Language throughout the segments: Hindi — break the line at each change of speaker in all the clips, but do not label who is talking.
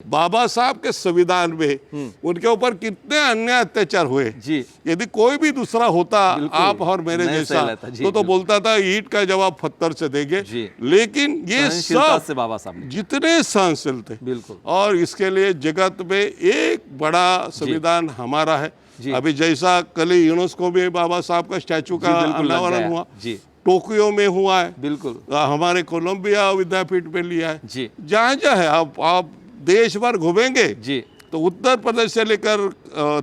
बाबा साहब के संविधान में उनके ऊपर कितने अन्याय अत्याचार हुए
जी।
यदि कोई भी दूसरा होता आप और मेरे
नहीं
जैसा
सह लेता। जी,
तो बोलता था ईंट का जवाब पत्थर से देंगे।
जी।
लेकिन ये
सहनशीलता
सब
से बाबा साहब ने
जितने सहनशील थे
बिल्कुल।
और इसके लिए जगत में एक बड़ा संविधान हमारा है।
जी।
अभी जैसा कल ही यूनेस्को में बाबा साहब का स्टैचू का
बिल्कुल लग
अनावरण
गया।
हुआ,
जी
टोक्यो में हुआ है,
बिल्कुल
हमारे कोलंबिया विद्यापीठ में लिया है।
जी
जहाँ जहाँ है आप देश भर घूमेंगे
जी
तो उत्तर प्रदेश से लेकर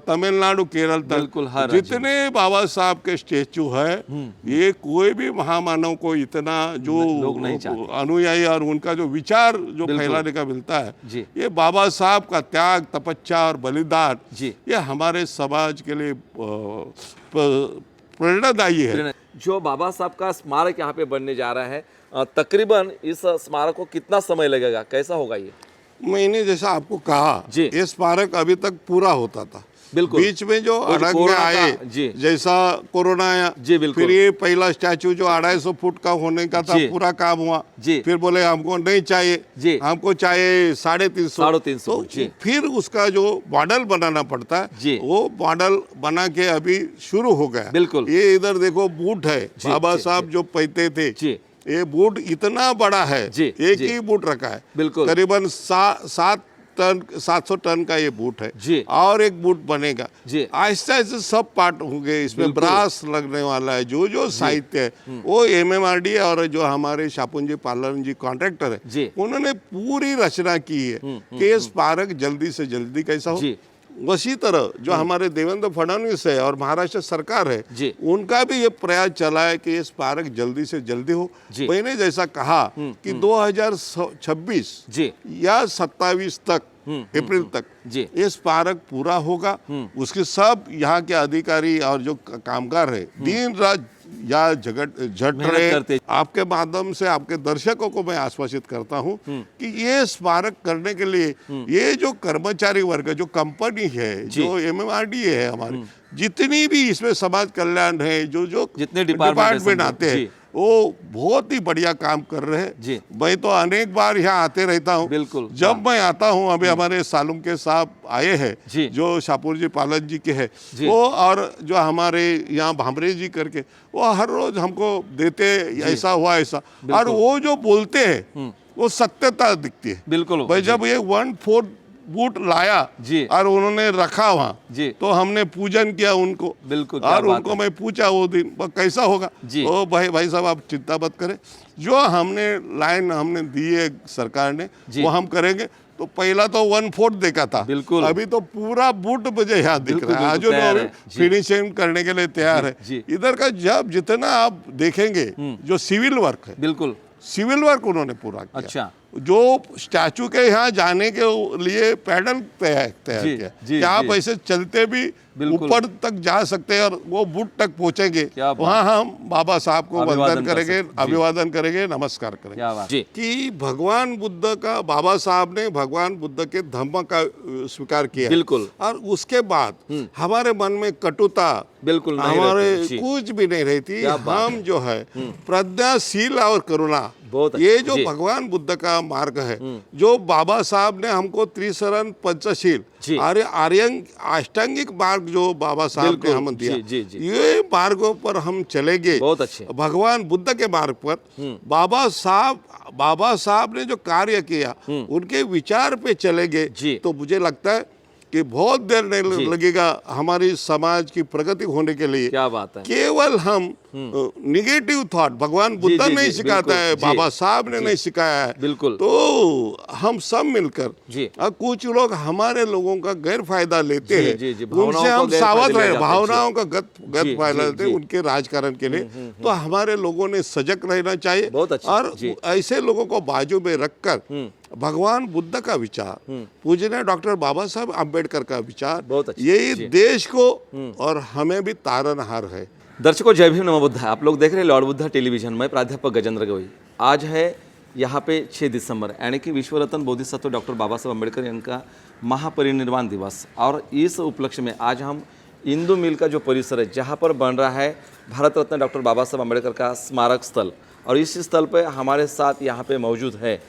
तमिलनाडु केरल तक
बिल्कुल हर राज्य
जितने बाबा साहब के स्टेचू है ये कोई भी महामानव को इतना जो
लोग नहीं चाहते।
अनुयायी और उनका जो विचार जो
बिल्कुल।
फैलाने का मिलता है
जी।
ये बाबा साहब का त्याग तपस्या और बलिदान
जी।
ये हमारे समाज के लिए प्रेरणादायी है।
जो बाबा साहब का स्मारक यहाँ पे बनने जा रहा है, तकरीबन इस स्मारक को कितना समय लगेगा, कैसा होगा ये?
मैंने जैसा आपको कहा
जी।
ये स्मारक अभी तक पूरा होता था,
बिल्कुल।
बीच में जो
और
अड़ंगे
कोरोना का-
आए
जी।
जैसा कोरोना आया
जी, बिल्कुल।
फिर ये पहला स्टैचू जो 250 फुट का होने का था
जी।
पूरा काम हुआ।
जी।
फिर बोले हमको नहीं चाहिए,
जी।
हमको चाहिए 350
350
तो
जी।
फिर उसका जो मॉडल बनाना पड़ता है
जी।
वो मॉडल बना के अभी शुरू हो गया।
बिल्कुल।
ये इधर देखो बूट है
जी,
बाबा
जी,
साहब जो पहनते थे,
जी।
ये बूट इतना बड़ा है,
जी,
एक
जी।
ही बूट रखा है,
बिल्कुल।
करीबन 700 टन का ये बूट है।
जी।
और एक बूट बनेगा।
जी।
आहिस्ता आहिस्ता सब पार्ट होंगे, इसमें
बिल्कुल।
ब्रास लगने वाला है, जो साहित्य है वो एमएमआरडी और जो हमारे शापुन जी पालन जी कॉन्ट्रैक्टर है
जी।
उन्होंने पूरी रचना की है कि ये स्मारक जल्दी से जल्दी कैसा हो।
जी।
उसी तरह जो हमारे देवेंद्र फडणवीस है और महाराष्ट्र सरकार है
जी।
उनका भी ये प्रयास चला है कि ये स्मारक जल्दी से जल्दी हो।
जी।
मैंने जैसा कहा कि 2026
जी
या 27 तक अप्रैल तक
जी।
ये स्मारक पूरा होगा। उसके सब यहाँ के अधिकारी और जो कामगार है दिन रात या झट
मेहनत
रहे।
करते।
आपके माध्यम से आपके दर्शकों को मैं आश्वासित करता हूँ कि ये स्मारक करने के लिए ये जो कर्मचारी वर्ग है, जो कंपनी है, जो एमएमआरडी है, हमारी जितनी भी इसमें समाज कल्याण है, जो जो
जितने डिपार्टमेंट
आते हैं
जी।
वो बहुत ही बढ़िया काम कर रहे हैं।
जी।
मैं तो अनेक बार यहाँ आते रहता हूँ।
बिल्कुल।
जब मैं आता हूँ, अभी हमारे सालुम के साहब आए हैं
जी।
जो शापुर जी पालन जी के हैं
जी।
वो, और जो हमारे यहाँ भामरे जी करके वो हर रोज हमको देते ऐसा हुआ ऐसा, और वो जो बोलते हैं वो सत्यता दिखती है।
बिल्कुल
भाई जब ये 1/4 बूट लाया
जी।
और उन्होंने रखा वहाँ
जी।
तो हमने पूजन किया उनको।
बिल्कुल, क्या
और
बात
उनको
है।
मैं पूछा वो दिन कैसा होगा।
जी।
ओ भाई साहब आप चिंता मत करें, जो हमने लाइन हमने दी है सरकार ने
जी।
वो हम करेंगे। तो पहला तो 1/4 देखा था,
बिल्कुल।
अभी तो पूरा बूट मुझे यहाँ दिख
बिल्कुल,
रहा है।
बिल्कुल, तैयार
आज
है। जी।
फिनिशिंग करने के लिए तैयार है।
जी।
इधर का जब जितना आप देखेंगे जो सिविल वर्क है,
बिल्कुल।
सिविल वर्क उन्होंने पूरा किया।
अच्छा।
जो स्टैचू के यहाँ जाने के लिए पैडल तैयार
जी,
किया
जी,
कि आप
जी।
ऐसे चलते भी
बिल्कुल।
ऊपर तक जा सकते हैं और वो बूट तक पहुंचेंगे।
क्या बात।
वहाँ हम बाबा साहब को
अभिवादन
वंदन
कर
करेंगे,
सकते। जी।
अभिवादन करेंगे, नमस्कार करेंगे।
क्या बात। जी।
कि भगवान बुद्ध का, बाबा साहब ने भगवान बुद्ध के धम्म का स्वीकार किया।
बिल्कुल।
और उसके बाद हमारे मन में कटुता
बिल्कुल नहीं
हमारे
रहती। जी।
कुछ भी नहीं रहती।
क्या बात
हम जो है प्रज्ञाशील और करुणा,
बहुत
ये
अच्छा।
जो
जी।
भगवान बुद्ध का मार्ग है, जो बाबा साहब ने हमको त्रिशरण पंचशील
जी।
आर्यंग अष्टांगिक मार्ग जो बाबा साहब ने
बिल्कुल।
हमें दिया,
जी, जी, जी।
ये मार्गों पर हम चलेंगे।
बहुत अच्छे।
भगवान बुद्ध के मार्ग पर बाबा साहब ने जो कार्य किया उनके विचार पे चलेंगे
जी।
तो मुझे लगता है कि बहुत देर नहीं लगेगा हमारी समाज की प्रगति होने के लिए।
क्या बात है।
केवल हम निगेटिव थॉट, भगवान बुद्ध
जी,
नहीं
जी,
सिखाता
बिल्कुल,
है,
जी,
बाबा साहब ने नहीं सिखाया है,
बिल्कुल।
तो हम सब मिलकर
जी।
और कुछ लोग हमारे लोगों का गैर फायदा लेते
जी,
हैं,
जी, जी, भावनाओं
उनसे
का
हम
गैर
सावध
फायदा लिया
रहे,
जाता है।
भावनाओं का
जी,
गैर फायदा
जी,
लेते हैं
जी।
उनके राजकारण के लिए। तो हमारे लोगों ने सजग रहना चाहिए
बहुत अच्छा।
और
जी।
ऐसे लोगों को बाजू में रखकर भगवान बुद्ध का विचार, पूजनीय डॉक्टर बाबा साहब अम्बेडकर का विचार,
बहुत अच्छा।
यही
जी।
देश को और हमें भी तारनहार है।
दर्शकों जय भीम नमो बुद्ध। आप लोग देख रहे हैं लॉर्ड बुद्धा टेलीविजन। मैं प्राध्यापक गजेंद्र गवई। आज है यहाँ पे 6 दिसंबर यानी कि विश्वरत्न बोधिसत्व डॉक्टर बाबा साहब अम्बेडकर इनका महापरिनिर्वाण दिवस, और इस उपलक्ष्य में आज हम इंदू मिल का जो परिसर है जहाँ पर बन रहा है भारत रत्न डॉक्टर बाबा साहब अम्बेडकर का स्मारक स्थल, और इस स्थल पर हमारे साथ यहाँ पे मौजूद है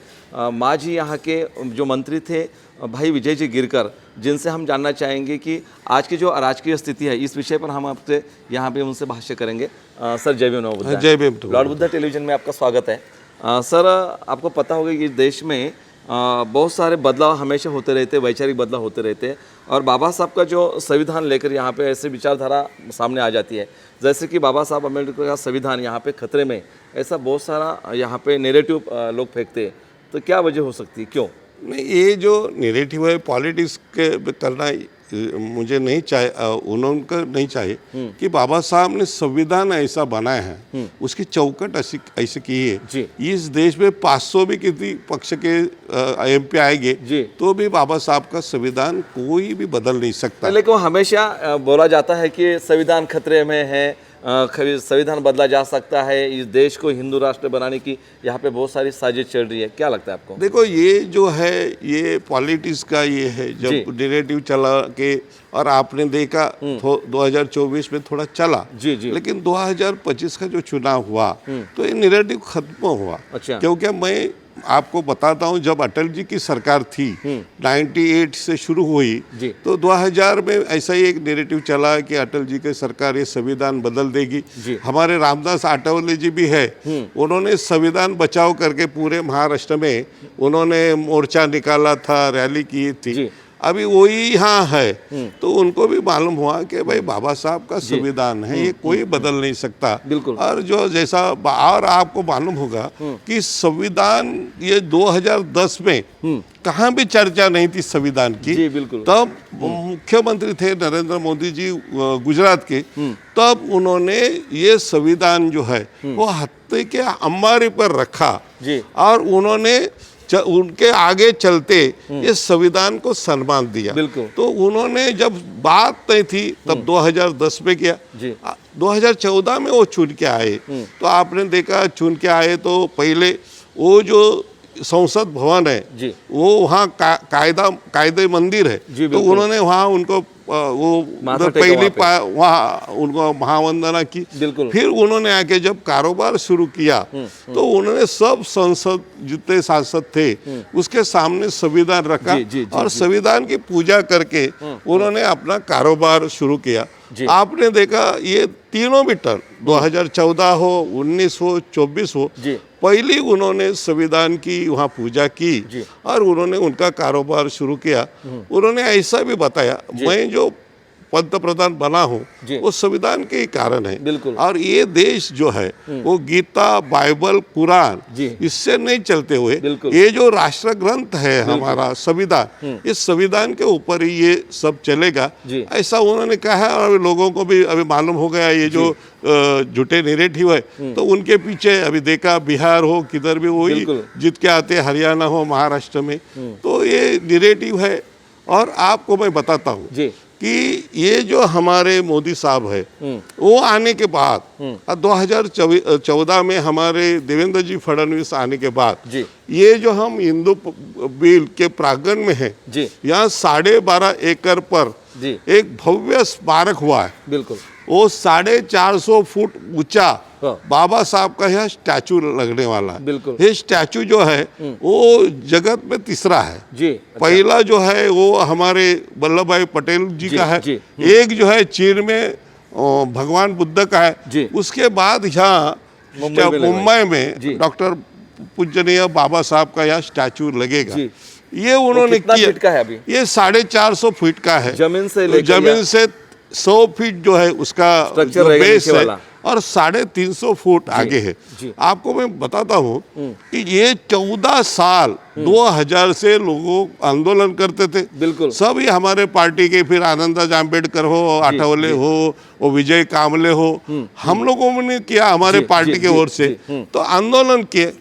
मांझी यहाँ के जो मंत्री थे भाई विजय जी गिरकर, जिनसे हम जानना चाहेंगे कि आज की जो अराजकीय स्थिति है इस विषय पर हम आपसे यहाँ पे उनसे भाष्य करेंगे। सर जय भीम नमो बुद्धाय।
जय भीम।
लॉर्ड बुद्धा टेलीविजन में आपका स्वागत है। सर आपको पता होगा कि देश में बहुत सारे बदलाव हमेशा होते रहते, वैचारिक बदलाव होते रहते हैं और बाबा साहब का जो संविधान लेकर यहाँ पे ऐसे विचारधारा सामने आ जाती है, जैसे कि बाबा साहब अम्बेडकर का संविधान यहाँ पे खतरे में, ऐसा बहुत सारा यहाँ पे नेरेटिव लोग फेंकते हैं। तो क्या वजह हो सकती है, क्यों?
नहीं, ये जो नेरेटिव है पॉलिटिक्स के करना मुझे नहीं चाहिए, उनको नहीं चाहिए कि बाबा साहब ने संविधान ऐसा बनाया है, उसकी चौकट ऐसे की है। इस देश में 500 भी किसी पक्ष के एमपी आएंगे तो भी बाबा साहब का संविधान कोई भी बदल नहीं सकता।
लेकिन हमेशा बोला जाता है कि संविधान खतरे में है, संविधान बदला जा सकता है, इस देश को हिंदू राष्ट्र बनाने की यहाँ पे बहुत सारी साजिश चल रही है। क्या लगता है आपको?
देखो, ये जो है ये पॉलिटिक्स का ये है, जब नैरेटिव चला के और आपने देखा 2024 में थोड़ा चला लेकिन 2025 का जो चुनाव हुआ तो ये नैरेटिव खत्म हुआ।
अच्छा।
क्योंकि मैं आपको बताता हूँ, जब अटल जी की सरकार थी 98 से शुरू हुई तो 2000 में ऐसा ही एक नैरेटिव चला कि अटल जी की सरकार ये संविधान बदल देगी। हमारे रामदास आठवले जी भी है, उन्होंने संविधान बचाओ करके पूरे महाराष्ट्र में उन्होंने मोर्चा निकाला था, रैली की थी। अभी वही यहाँ है तो उनको भी मालूम हुआ कि भाई बाबा साहब का संविधान है, ये कोई बदल नहीं सकता। और जो जैसा और आपको मालूम होगा कि संविधान ये 2010 में कहाँ भी चर्चा नहीं थी संविधान की। तब मुख्यमंत्री थे नरेंद्र मोदी जी गुजरात के, तब उन्होंने ये संविधान जो है वो हत्थे के अंबारी पर रखा और उन्होंने उनके आगे चलते इस संविधान को सम्मान दिया। तो उन्होंने जब बात नहीं थी तब 2010 में किया, 2014 में वो चुन के आए। तो आपने देखा चुन के आए तो पहले वो जो संसद भवन है वो वहाँ कायदे मंदिर है, तो उन्होंने वहाँ उनको वो पहली वहाँ उनको महावंदना की। फिर उन्होंने आके जब कारोबार शुरू किया तो उन्होंने सब संसद जितने सांसद थे उसके सामने संविधान रखा और संविधान की पूजा करके उन्होंने अपना कारोबार शुरू किया। आपने देखा ये तीनों भी टर्म 2014 हो, 19 हो, 24 हो, पहली उन्होंने संविधान की वहाँ पूजा की और उन्होंने उनका कारोबार शुरू किया। उन्होंने ऐसा भी बताया, मैं जो पंत प्रधान बना हूँ वो संविधान के ही कारण है। और ये देश जो है वो गीता, बाइबल, कुरान इससे नहीं चलते हुए ये जो राष्ट्र ग्रंथ है हमारा संविधान, इस संविधान के ऊपर ही ये सब चलेगा, ऐसा उन्होंने कहा। और लोगों को भी अभी मालूम हो गया ये जो झूठे नैरेटिव है तो उनके पीछे अभी देखा बिहार हो किधर भी वही जीत के आते, हरियाणा हो, महाराष्ट्र में, तो ये नैरेटिव है। और आपको मैं बताता हूँ कि ये जो हमारे मोदी साहब है वो आने के बाद 2014 में हमारे देवेंद्र जी फडणवीस आने के बाद ये जो हम हिंदू बिल के प्रांगण में है यहाँ 12.5 एकड़ पर एक भव्य स्मारक हुआ है। वो 450 फुट ऊंचा बाबा साहब का यह स्टैचू लगने वाला है। ये स्टैचू जो है वो जगत में तीसरा है। पहला जो है वो हमारे वल्लभ भाई पटेल जी का है, एक जो है चीन में भगवान बुद्ध का है, उसके बाद यहाँ मुंबई में डॉक्टर पूजनीय बाबा साहब का यह स्टैचू लगेगा। ये उन्होंने किया,
फीट का है अभी?
ये 450 फीट का है,
जमीन से
100 फीट जो है उसका बेस है और 350 फुट आगे है। आपको मैं बताता हूँ कि ये 14 साल 2000 से लोगों आंदोलन करते थे, सब ये हमारे पार्टी के, फिर आनंदा जाम्बेडकर हो, आठवले हो, वो विजय कामले हो, हम लोगों ने किया हमारे पार्टी के ओर से, तो आंदोलन किए।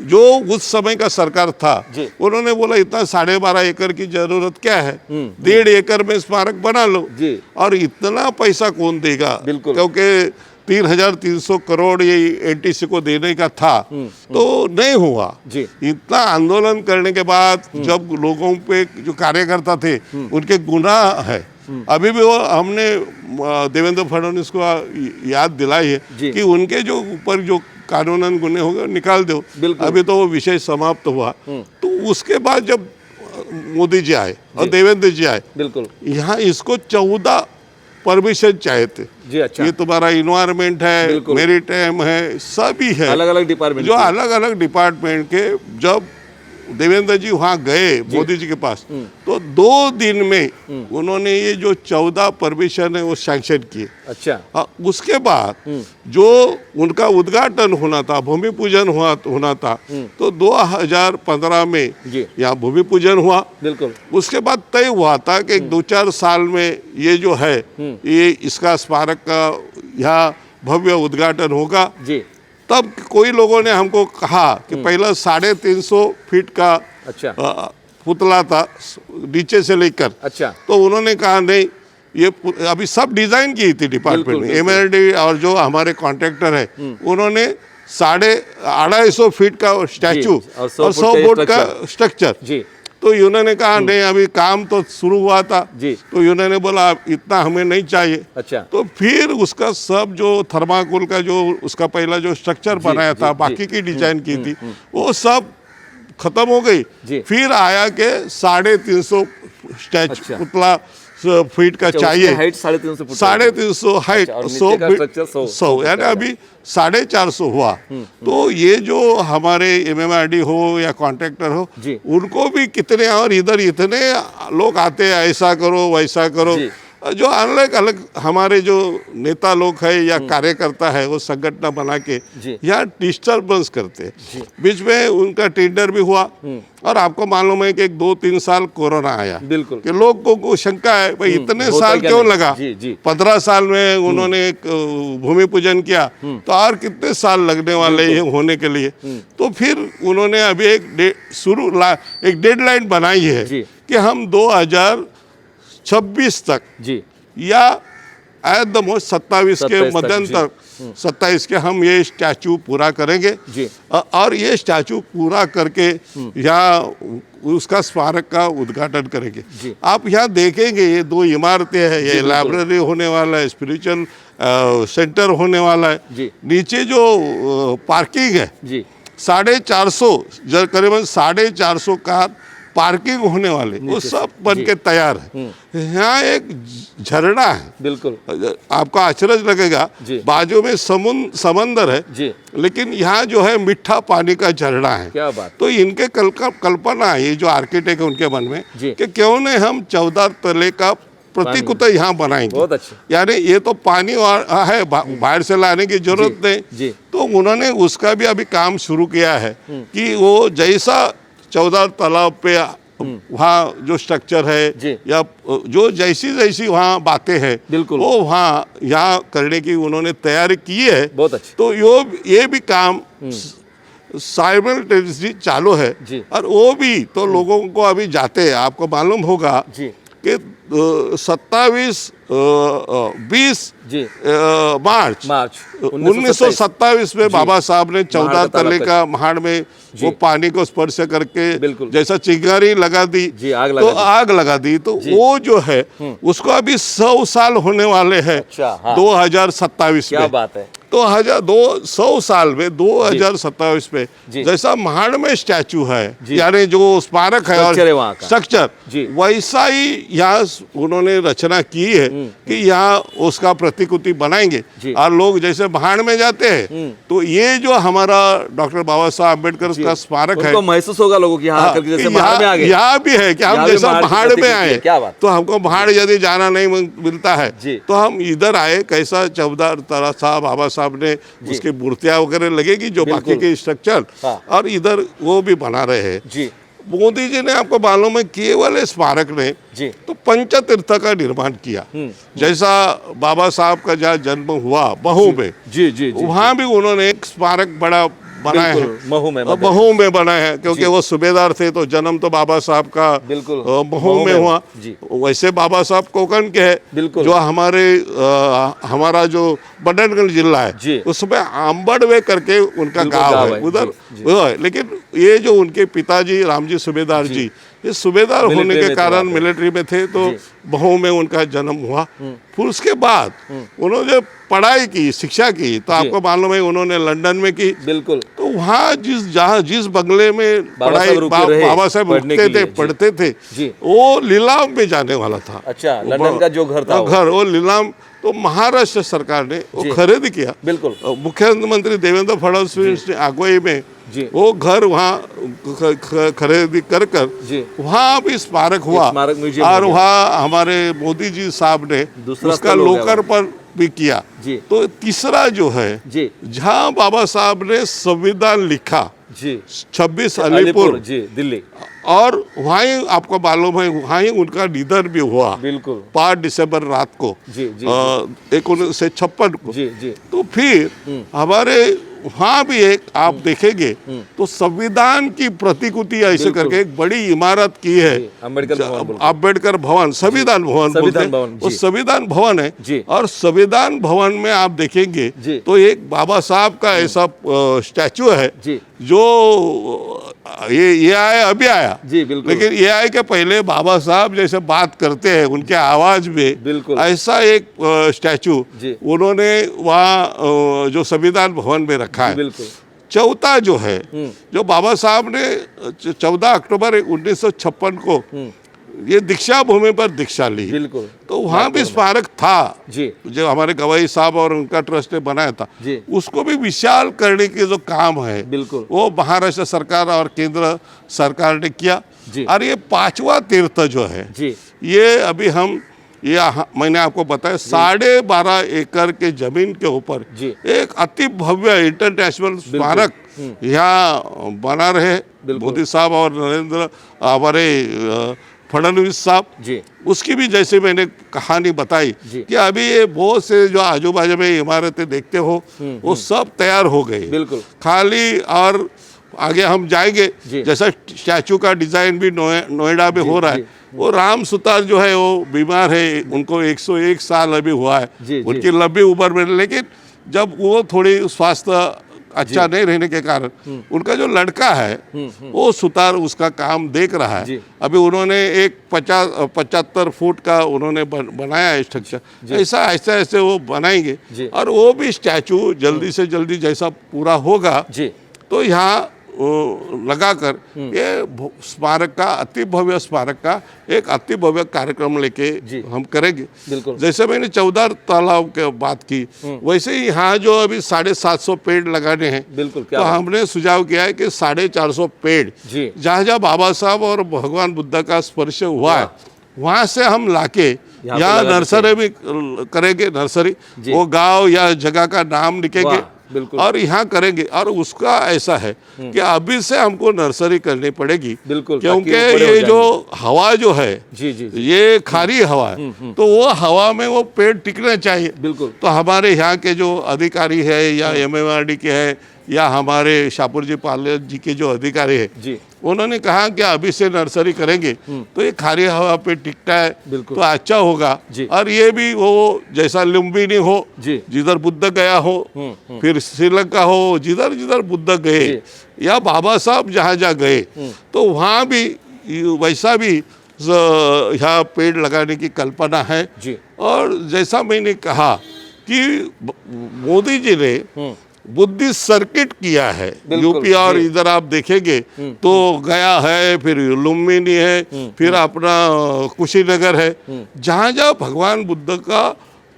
जो उस समय का सरकार था उन्होंने बोला इतना 12.5 एकड़ की जरूरत क्या है, 1.5 एकड़ में स्मारक बना लो। और इतना पैसा कौन देगा, क्योंकि 3,300 करोड़ ये एनटीसी को देने का था, तो नहीं हुआ। इतना आंदोलन करने के बाद जब लोगों पे जो कार्यकर्ता थे उनके गुनाह है, अभी भी वो हमने देवेंद्र फडणवीस को याद दिलाई है कि उनके जो ऊपर जो कानूनन गुने होंगे निकाल दो।
बिल्कुल।
अभी तो वो विषय समाप्त हुआ। तो उसके बाद जब मोदी जी आए और देवेंद्र जी आए,
बिल्कुल
यहाँ इसको 14 परमिशन चाहिए थे।
जी। अच्छा,
ये तुम्हारा इन्वायरमेंट है,
बिल्कुल।
मेरीटाइम है, सभी है,
अलग अलग डिपार्टमेंट
जो अलग अलग डिपार्टमेंट के। जब देवेंद्र जी वहाँ गए मोदी जी के पास, तो 2 दिन में उन्होंने ये जो 14 परमिशन है वो सैंक्शन किए।
अच्छा,
उसके बाद जो उनका उद्घाटन होना था, भूमि पूजन होना था, तो 2015 में
जी
यहाँ भूमि पूजन हुआ।
बिल्कुल
उसके बाद तय हुआ था कि 2-4 साल में ये जो है ये इसका स्मारक का यहाँ भव्य उद्घाटन होगा।
जी।
तब कोई लोगों ने हमको कहा कि पहला 350 फीट का
अच्छा,
पुतला था नीचे से लेकर।
अच्छा,
तो उन्होंने कहा नहीं, ये अभी सब डिजाइन की थी डिपार्टमेंट में, एमएलडी और जो हमारे कॉन्ट्रैक्टर है उन्होंने 250 फीट का स्टैचू
और
और 100 फुट का स्ट्रक्चर।
जी
तो उन्होंने कहा नहीं, अभी काम तो शुरू हुआ था।
जी।
तो उन्होंने बोला इतना हमें नहीं चाहिए।
अच्छा,
तो फिर उसका सब जो थर्माकोल का जो उसका पहला जो स्ट्रक्चर बनाया था, बाकी की डिजाइन की थी, वो सब खत्म हो
जी।
गई। फिर आया के 350 स्टैचू
अच्छा।
पुतला फीट का चाहिए।
हाइट 350 फुट,
350 हाइट,
अच्छा, और
100
नीचे का structure
100 यानी अभी 450 हुआ। तो ये जो हमारे एमएमआरडी हो या कॉन्ट्रैक्टर हो,
जी।
उनको भी कितने और इधर इतने लोग आते हैं, ऐसा करो वैसा करो।
जी।
जो अलग अलग हमारे जो नेता लोग है या कार्यकर्ता है वो संगठन बना के
जी।
यहाँ डिस्टर्बेंस करते हैं। बीच में उनका टेंडर भी हुआ और आपको मालूम है कि 2-3 साल कोरोना आया।
बिल्कुल।
कि लोगों को शंका है भाई इतने
होता
साल
क्या
क्यों
नहीं?
लगा?
जी, जी।
15 साल में उन्होंने एक भूमि पूजन किया, तो और कितने साल लगने वाले हैं होने के लिए? तो फिर उन्होंने अभी एक डेडलाइन बनाई है
जी।
कि हम 2026 तक
जी
या एट द मोस्ट 27 के
27 तक,
मध्यंतर 27 के हम ये स्टैचू पूरा करेंगे।
जी।
और ये स्टैचू पूरा करके यहाँ उसका स्मारक का उद्घाटन करेंगे।
जी।
आप यहाँ देखेंगे ये 2 इमारतें हैं, ये लाइब्रेरी होने वाला है, स्पिरिचुअल सेंटर होने वाला है।
जी।
नीचे जो पार्किंग है
जी
450 करीबन 450 कार पार्किंग होने वाले, वो सब बन के तैयार है। यहाँ एक झरना है,
बिल्कुल
आपको आश्चर्य लगेगा,
जी।
बाजू में समंदर है,
जी।
लेकिन यहाँ जो है मीठा पानी का झरना है।
क्या बात।
तो इनके कल्पना है, ये जो आर्किटेक्ट है उनके मन में,
जी।
कि क्यों नहीं हम 14 तले का प्रतिकुता यहाँ बनाएंगे।
बहुत अच्छा।
यानी ये तो पानी है, बाहर से लाने की जरूरत
जी।
नहीं। तो उन्होंने उसका भी अभी काम शुरू किया है कि वो जैसा 14 तालाब पे वहाँ जो स्ट्रक्चर है या जो जैसी वहाँ बातें हैं,
बिल्कुल।
वो वहाँ यहाँ करने की उन्होंने तैयारी की है।
बहुत अच्छी।
तो ये भी काम साइमल्टेनियसली चालू है।
जी।
और वो भी तो लोगों को अभी जाते हैं, आपको मालूम होगा
जी।
कि 20
जी
मार्च 1927 में बाबा साहब ने 14 तले का महाड़ में वो पानी को स्पर्श करके
बिल्कुल।
जैसा चिंगारी लगा दी,
जी, आग
तो आग लगा दी। तो वो जो है उसको अभी 100 साल होने वाले हैं।
अच्छा, हाँ।
2027
क्या
में।
बात है।
तो 100 साल में 2027 में जैसा महाड़ में स्टैचू है, यानी जो स्मारक है और स्ट्रक्चर, वैसा ही यहाँ उन्होंने रचना की है कि यहाँ उसका प्रतिकृति बनाएंगे। और लोग जैसे महाड़ में जाते हैं, तो ये जो हमारा डॉक्टर बाबा साहब अम्बेडकर का स्मारक है,
उनको महसूस होगा लोगों की यहाँ आकर के जैसे महाड़ में आ गए।
यहाँ भी है कि हम जैसा महाड़ में आए, तो हमको महाड़ यदि जाना नहीं मिलता है तो हम इधर आए। कैसा 14 ताला साहब बाबा साहब ने उसकी मूर्तियां वगैरह लगेगी, जो बाकी के स्ट्रक्चर, और इधर वो भी बना रहे हैं।
जी।
मोदी जी ने, आपको मालूम है, केवल स्मारक ने
जी।
तो पंचतीर्थ का निर्माण किया। जैसा बाबा साहब का जहाँ जन्म हुआ महू में,
जी जी जी,
वहाँ भी उन्होंने एक स्मारक बड़ा बनाए हैं,
महू
में बनाए हैं, क्योंकि वो सूबेदार थे। तो जन्म तो बाबा साहब का
बिल्कुल
महू में हुआ। वैसे बाबा साहब कोकण के हैं, जो हमारा जो बडनगंज जिला है उसमें आंबड़वे करके उनका गांव है, उधर। लेकिन ये जो उनके पिताजी रामजी सूबेदार जी, ये सूबेदार होने
मिलिट्री
के
में थे
कारण
वहाँ पे।
मिलिट्री में थे, तो बहू में उनका जन्म हुआ। फिर उसके बाद उन्होंने पढ़ाई की, शिक्षा की, तो आपको मालूम है उन्होंने लंदन में की।
बिल्कुल।
तो वहाँ जिस बंगले में
बाबा साहब रुके रहे
बाबा साहब
पढ़ने
रुकते
के
थे,
लिए, जी।
पढ़ते थे,
जी।
वो लीलाम पे जाने वाला था।
अच्छा, लंदन का जो घर था वो।
वो लीलाम, तो महाराष्ट्र सरकार ने वो
जी।
खरीद किया।
बिल्कुल।
मुख्यमंत्री देवेंद्र फडणवीस ने अगुवाई में
जी।
वो घर वहाँ खरीदी कर
जी।
वहाँ भी स्मारक हुआ,
स्मारक म्यूजियम
और
हो गया।
वहाँ हमारे मोदी जी साहब ने
दूसरा
उसका
स्थल हो गया
लोकार्पण भी किया।
जी।
तो तीसरा जो है,
जी।
जहाँ बाबा साहब ने संविधान लिखा,
जी।
26 अलीपुर,
जी, दिल्ली।
और वहीं आपको मालूम है वहीं उनका निधन भी हुआ,
बिल्कुल।
5 दिसंबर रात को,
जी, जी,
1956 को।
जी, जी।
तो फिर हमारे वहाँ भी एक आप देखेंगे तो संविधान की प्रतिकृति ऐसे
बिल्कुल।
करके एक बड़ी इमारत की है,
जी, अम्बेडकर भवन बोलते हैं।
अम्बेडकर भवन, संविधान भवन बोलते
संविधान
हैं।
भवन,
वो
जी।
संविधान भवन है,
जी।
और संविधान भवन में आप देखेंगे
जी।
तो एक बाबा साहब का ऐसा स्टैचू है,
जी।
जो ये आया अभी आया,
जी, बिल्कुल।
लेकिन ये आए के पहले बाबा साहब जैसे बात करते हैं उनके आवाज में,
बिल्कुल।
ऐसा एक स्टैचू
जी।
उन्होंने वहाँ जो संविधान भवन में रखा है।
बिल्कुल।
चौथा जो है, जो बाबा साहब ने 14 अक्टूबर 1956 को ये दीक्षा भूमि पर दीक्षा ली,
बिल्कुल।
तो वहाँ भी स्मारक था,
जी।
जो हमारे गवाई साहब और उनका ट्रस्ट ने बनाया था।
जी।
उसको भी विशाल करने के जो काम है,
बिल्कुल।
वो महाराष्ट्र सरकार और केंद्र सरकार ने किया।
जी।
और ये 5वां तीर्थ जो है,
जी।
ये अभी हम मैंने आपको बताया 12.5 एकड़ के जमीन के ऊपर
जी।
एक अति भव्य इंटरनेशनल स्मारक यहाँ बना रहे मोदी साहब और नरेंद्र हमारे फडणवीस साहब।
जी।
उसकी भी जैसे मैंने कहानी बताई
जी।
कि अभी ये बहुत से जो आजू बाजू में इमारतें देखते हो वो सब तैयार हो गई,
बिल्कुल।
खाली, और आगे हम जाएंगे,
जी।
जैसा स्टैचू का डिजाइन भी नोएडा में हो रहा है। वो राम सुतार जो है वो बीमार है, उनको 101 साल अभी हुआ है,
जी, जी।
उनकी लंबी उम्र में, लेकिन जब वो थोड़ी स्वास्थ्य अच्छा नहीं रहने के कारण उनका जो लड़का है वो सुतार उसका काम देख रहा
जी।
है। अभी उन्होंने एक 75 फुट का उन्होंने बनाया है स्ट्रक्चर, ऐसा ऐसे ऐसे वो बनाएंगे,
जी।
और वो भी स्टैचू जल्दी से जल्दी जैसा पूरा होगा
जी।
तो यहाँ लगाकर ये स्मारक का, अति भव्य स्मारक का एक अति भव्य कार्यक्रम लेके
जी।
हम करेंगे।
बिल्कुल।
जैसे मैंने 14 तालाब के बात की, वैसे ही यहाँ जो अभी 750 पेड़ लगाने हैं,
बिल्कुल। क्या
तो
बात?
हमने सुझाव किया है कि 450 पेड़
जी।
जहाँ जहाँ बाबा साहब और भगवान बुद्ध का स्पर्श हुआ है, वहाँ से हम लाके
यहाँ पे
यहाँ
लगा
नर्सरी भी करेंगे, नर्सरी,
जी।
वो गांव या जगह का नाम लिखेंगे
वाह, बिल्कुल।
और यहाँ करेंगे। और उसका ऐसा है कि अभी से हमको नर्सरी करनी पड़ेगी,
बिल्कुल,
क्योंकि
ताकि वो बड़े हो
ये जो हवा जो है,
जी, जी, जी।
ये खारी हवा है, तो वो हवा में वो पेड़ टिकने चाहिए।
बिल्कुल।
तो हमारे यहाँ के जो अधिकारी है या MMRD के है या हमारे शाहपुर जी पार्ले जी के जो अधिकारी है,
जी।
उन्होंने कहा कि अभी से नर्सरी करेंगे तो ये खारी हवा पे टिकता है,
बिल्कुल।
तो अच्छा होगा।
जी।
और ये भी वो जैसा लुम्बिनी हो,
जी।
जिधर बुद्ध गया हो, फिर श्रीलंका हो, जिधर जिधर बुद्ध गए या बाबा साहब जहाँ जहाँ गए, तो वहाँ भी वैसा भी यहाँ पेड़ लगाने की कल्पना है।
जी।
और जैसा मैंने कहा कि मोदी जी ने बुद्धि सर्किट किया है
बिल्कुल,
यूपी, और
जी।
इधर आप देखेंगे तो गया है, फिर लुम्बिनी है, फिर अपना कुशीनगर है, जहाँ जहाँ भगवान बुद्ध का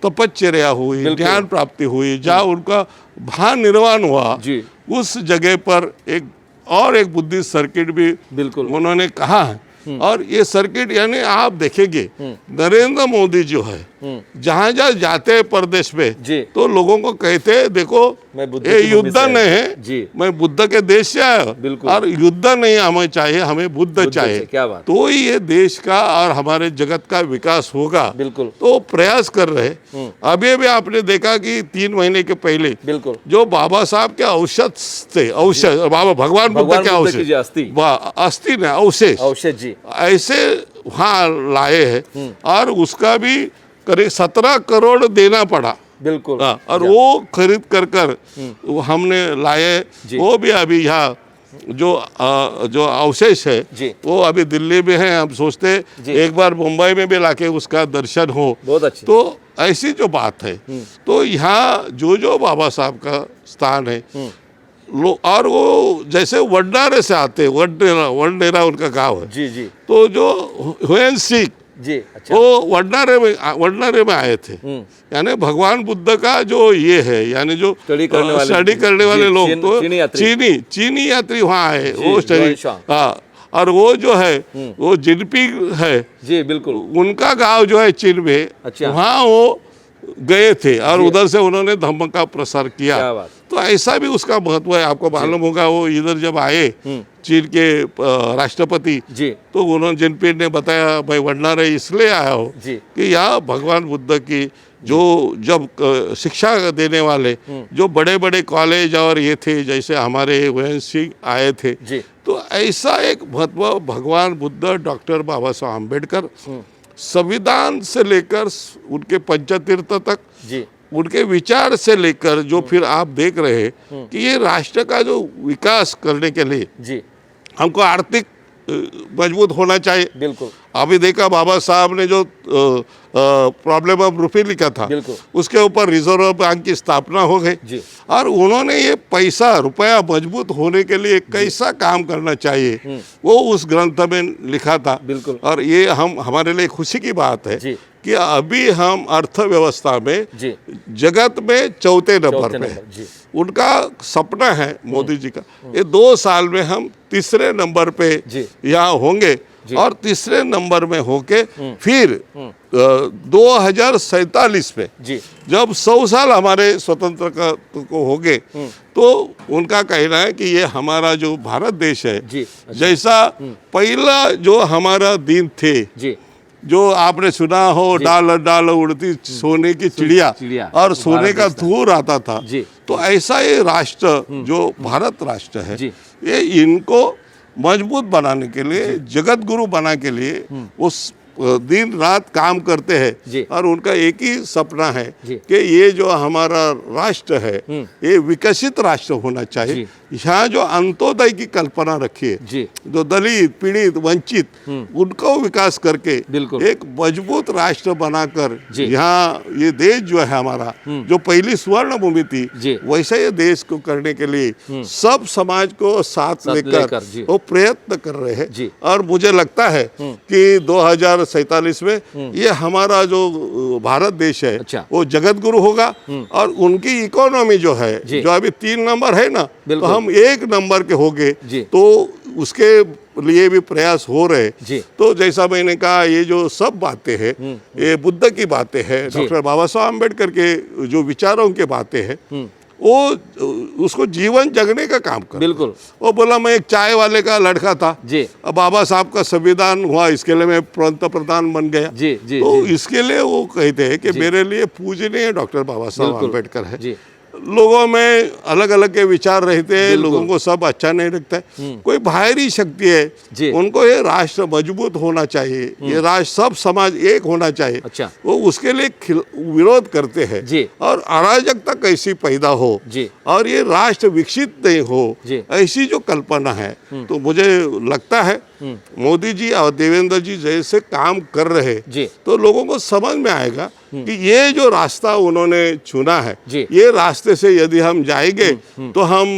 तपश्चर्या हुई,
बिल्कुल।
ज्ञान प्राप्ति हुई, जहाँ उनका भान निर्वाण हुआ,
जी।
उस जगह पर एक बुद्धि सर्किट भी
बिल्कुल।
उन्होंने कहा है। और ये सर्किट यानी आप देखेंगे नरेंद्र मोदी जो है जहाँ जहाँ जाते हैं प्रदेश में,
जी।
तो लोगों को कहते हैं देखो
मैं बुद्ध
ये
की भूमि
युद्ध
से आया।
नहीं है,
जी।
मैं बुद्ध के देश से आया हूं,
बिल्कुल।
और युद्ध नहीं हमें चाहिए, हमें बुद्ध चाहिए।
से, क्या बात।
तो ही ये देश का और हमारे जगत का विकास होगा।
बिल्कुल।
तो प्रयास कर रहे। अभी भी आपने देखा कि 3 महीने के पहले
बिल्कुल।
जो बाबा साहब के औषध थे, औषध बाबा भगवान बुद्ध के
बुद्ध की जो अस्थि।
अस्थि ने अवशेष
औषध जी।
ऐसे वहाँ लाए हैं, और उसका भी करीब 17 करोड़ देना पड़ा।
बिल्कुल।
और वो खरीद कर वो हमने लाए,
जी।
वो भी अभी यहाँ जो अवशेष है
जी।
वो अभी दिल्ली में है। हम सोचते
जी।
एक बार मुंबई में भी लाके उसका दर्शन हो।
बहुत अच्छी।
तो ऐसी जो बात है, तो यहाँ जो बाबा साहब का स्थान है, और वो जैसे वडनेरा से आते, वडनेरा उनका गांव है,
जी जी
तो जो हुएन सिख
जी। अच्छा।
वो वडनेरे में आए थे। यानी भगवान बुद्ध का जो ये है, यानी जो
स्टडी करने वाले
लोग,
चीन-
तो
चीनी यात्री।
चीनी यात्री वहाँ आए,
जी,
वो स्टडी।
युआनशांग।
हाँ, और वो जो है वो जिनपिंग है,
जी बिल्कुल।
उनका गांव जो है चीन में,
अच्छा।
वहाँ वो गए थे और उधर से उन्होंने धम्म का प्रसार किया।
क्या बात।
तो ऐसा भी उसका महत्व है। आपको मालूम होगा, वो इधर जब आए चीन के राष्ट्रपति,
जी
तो उन्होंने जिनपिंग ने बताया, भाई वडनेरा इसलिए आया हो
जी
कि यहाँ भगवान बुद्ध की जब शिक्षा देने वाले जो बड़े बड़े कॉलेज और ये थे, जैसे हमारे हुएन सिंह आए थे,
जी
तो ऐसा एक महत्व भगवान बुद्ध, डॉक्टर बाबा साहब आम्बेडकर, संविधान से लेकर उनके पंचतीर्थ तक,
जी
उनके विचार से लेकर जो फिर आप देख रहे हैं कि ये राष्ट्र का जो विकास करने के लिए
जी
हमको आर्थिक मजबूत होना चाहिए।
बिल्कुल
अभी देखा बाबा साहब ने जो प्रॉब्लम ऑफ रूपी लिखा था,
बिल्कुल।
उसके ऊपर रिजर्व बैंक की स्थापना हो गई,
जी
और उन्होंने ये पैसा रुपया मजबूत होने के लिए कैसा काम करना चाहिए वो उस ग्रंथ में लिखा था।
बिल्कुल।
और ये हमारे लिए खुशी की बात है
जी
कि अभी हम अर्थव्यवस्था में
जी
जगत में चौथे नंबर
चौथे
पे
नंबर, जी।
उनका सपना है मोदी जी का, ये 2 साल में हम तीसरे नंबर पे
जी।
यहाँ होंगे,
जी।
और तीसरे नंबर में होके फिर 2047 में
जी
जब 100 साल हमारे स्वतंत्र को हो गए, तो उनका कहना है कि ये हमारा जो भारत देश है,
जी।
जैसा पहला जो हमारा दिन थे,
जी
जो आपने सुना हो, डाल डाल उड़ती सोने की चिड़िया,
चिड़िया,
और सोने का धूर आता था,
जी।
तो ऐसा ये राष्ट्र जो भारत राष्ट्र है,
जी।
ये इनको मजबूत बनाने के लिए, जगत गुरु बनाने के लिए उस दिन रात काम करते
जी।
हैं। और उनका एक ही सपना है
जी।
कि ये जो हमारा राष्ट्र है, ये विकसित राष्ट्र होना चाहिए।
जी।
यहाँ जो अंत्योदय की कल्पना रखी है,
जी
जो दलित, पीड़ित, वंचित, उनको विकास करके
बिल्कुल।
एक मजबूत राष्ट्र बनाकर,
जी।
यहाँ ये देश जो है हमारा, जो पहली स्वर्ण भूमि थी,
जी।
वैसे ये देश को करने के लिए सब समाज को साथ
लेकर,
लेकर
जी।
वो प्रयत्न कर रहे हैं।
जी।
और मुझे लगता है कि 2047 में ये हमारा जो भारत देश है,
अच्छा।
वो जगत गुरु होगा, और उनकी इकोनॉमी जो है,
जी।
जो अभी 3 नंबर है ना, तो
बिल्कुल।
हम 1 नंबर के हो गए,
जी।
तो उसके लिए भी प्रयास हो रहे।
जी।
तो जैसा मैंने कहा, ये जो सब बातें हैं, ये बुद्ध की बातें हैं,
जी।
डॉक्टर बाबा साहब अम्बेडकर के जो विचारों की बातें हैं, वो उसको जीवन जगने का काम कर।
बिल्कुल।
वो बोला, मैं एक चाय वाले का लड़का था,
जी
अब बाबा साहब का संविधान हुआ, इसके लिए मैं पंत प्रधान बन गया।
जी जी
तो
जी
इसके लिए वो कहते हैं कि मेरे लिए पूजनीय डॉक्टर बाबा साहब
बिल्कुल।
अम्बेडकर है।
जी
लोगों में अलग अलग के विचार रहते हैं,
बिल्कुल।
लोगों को सब अच्छा नहीं लगता है। कोई बाहरी शक्ति है,
जी।
उनको ये राष्ट्र मजबूत होना चाहिए, ये राष्ट्र सब समाज एक होना चाहिए,
अच्छा।
वो उसके लिए विरोध करते हैं।
जी।
और अराजकता कैसी पैदा हो,
जी।
और ये राष्ट्र विकसित नहीं हो,
जी।
ऐसी जो कल्पना है, तो मुझे लगता है मोदी जी और देवेंद्र जी जैसे काम कर रहे,
जी।
तो लोगों को समझ में आएगा कि ये जो रास्ता उन्होंने चुना है,
जी।
ये रास्ते से यदि हम जाएंगे तो हम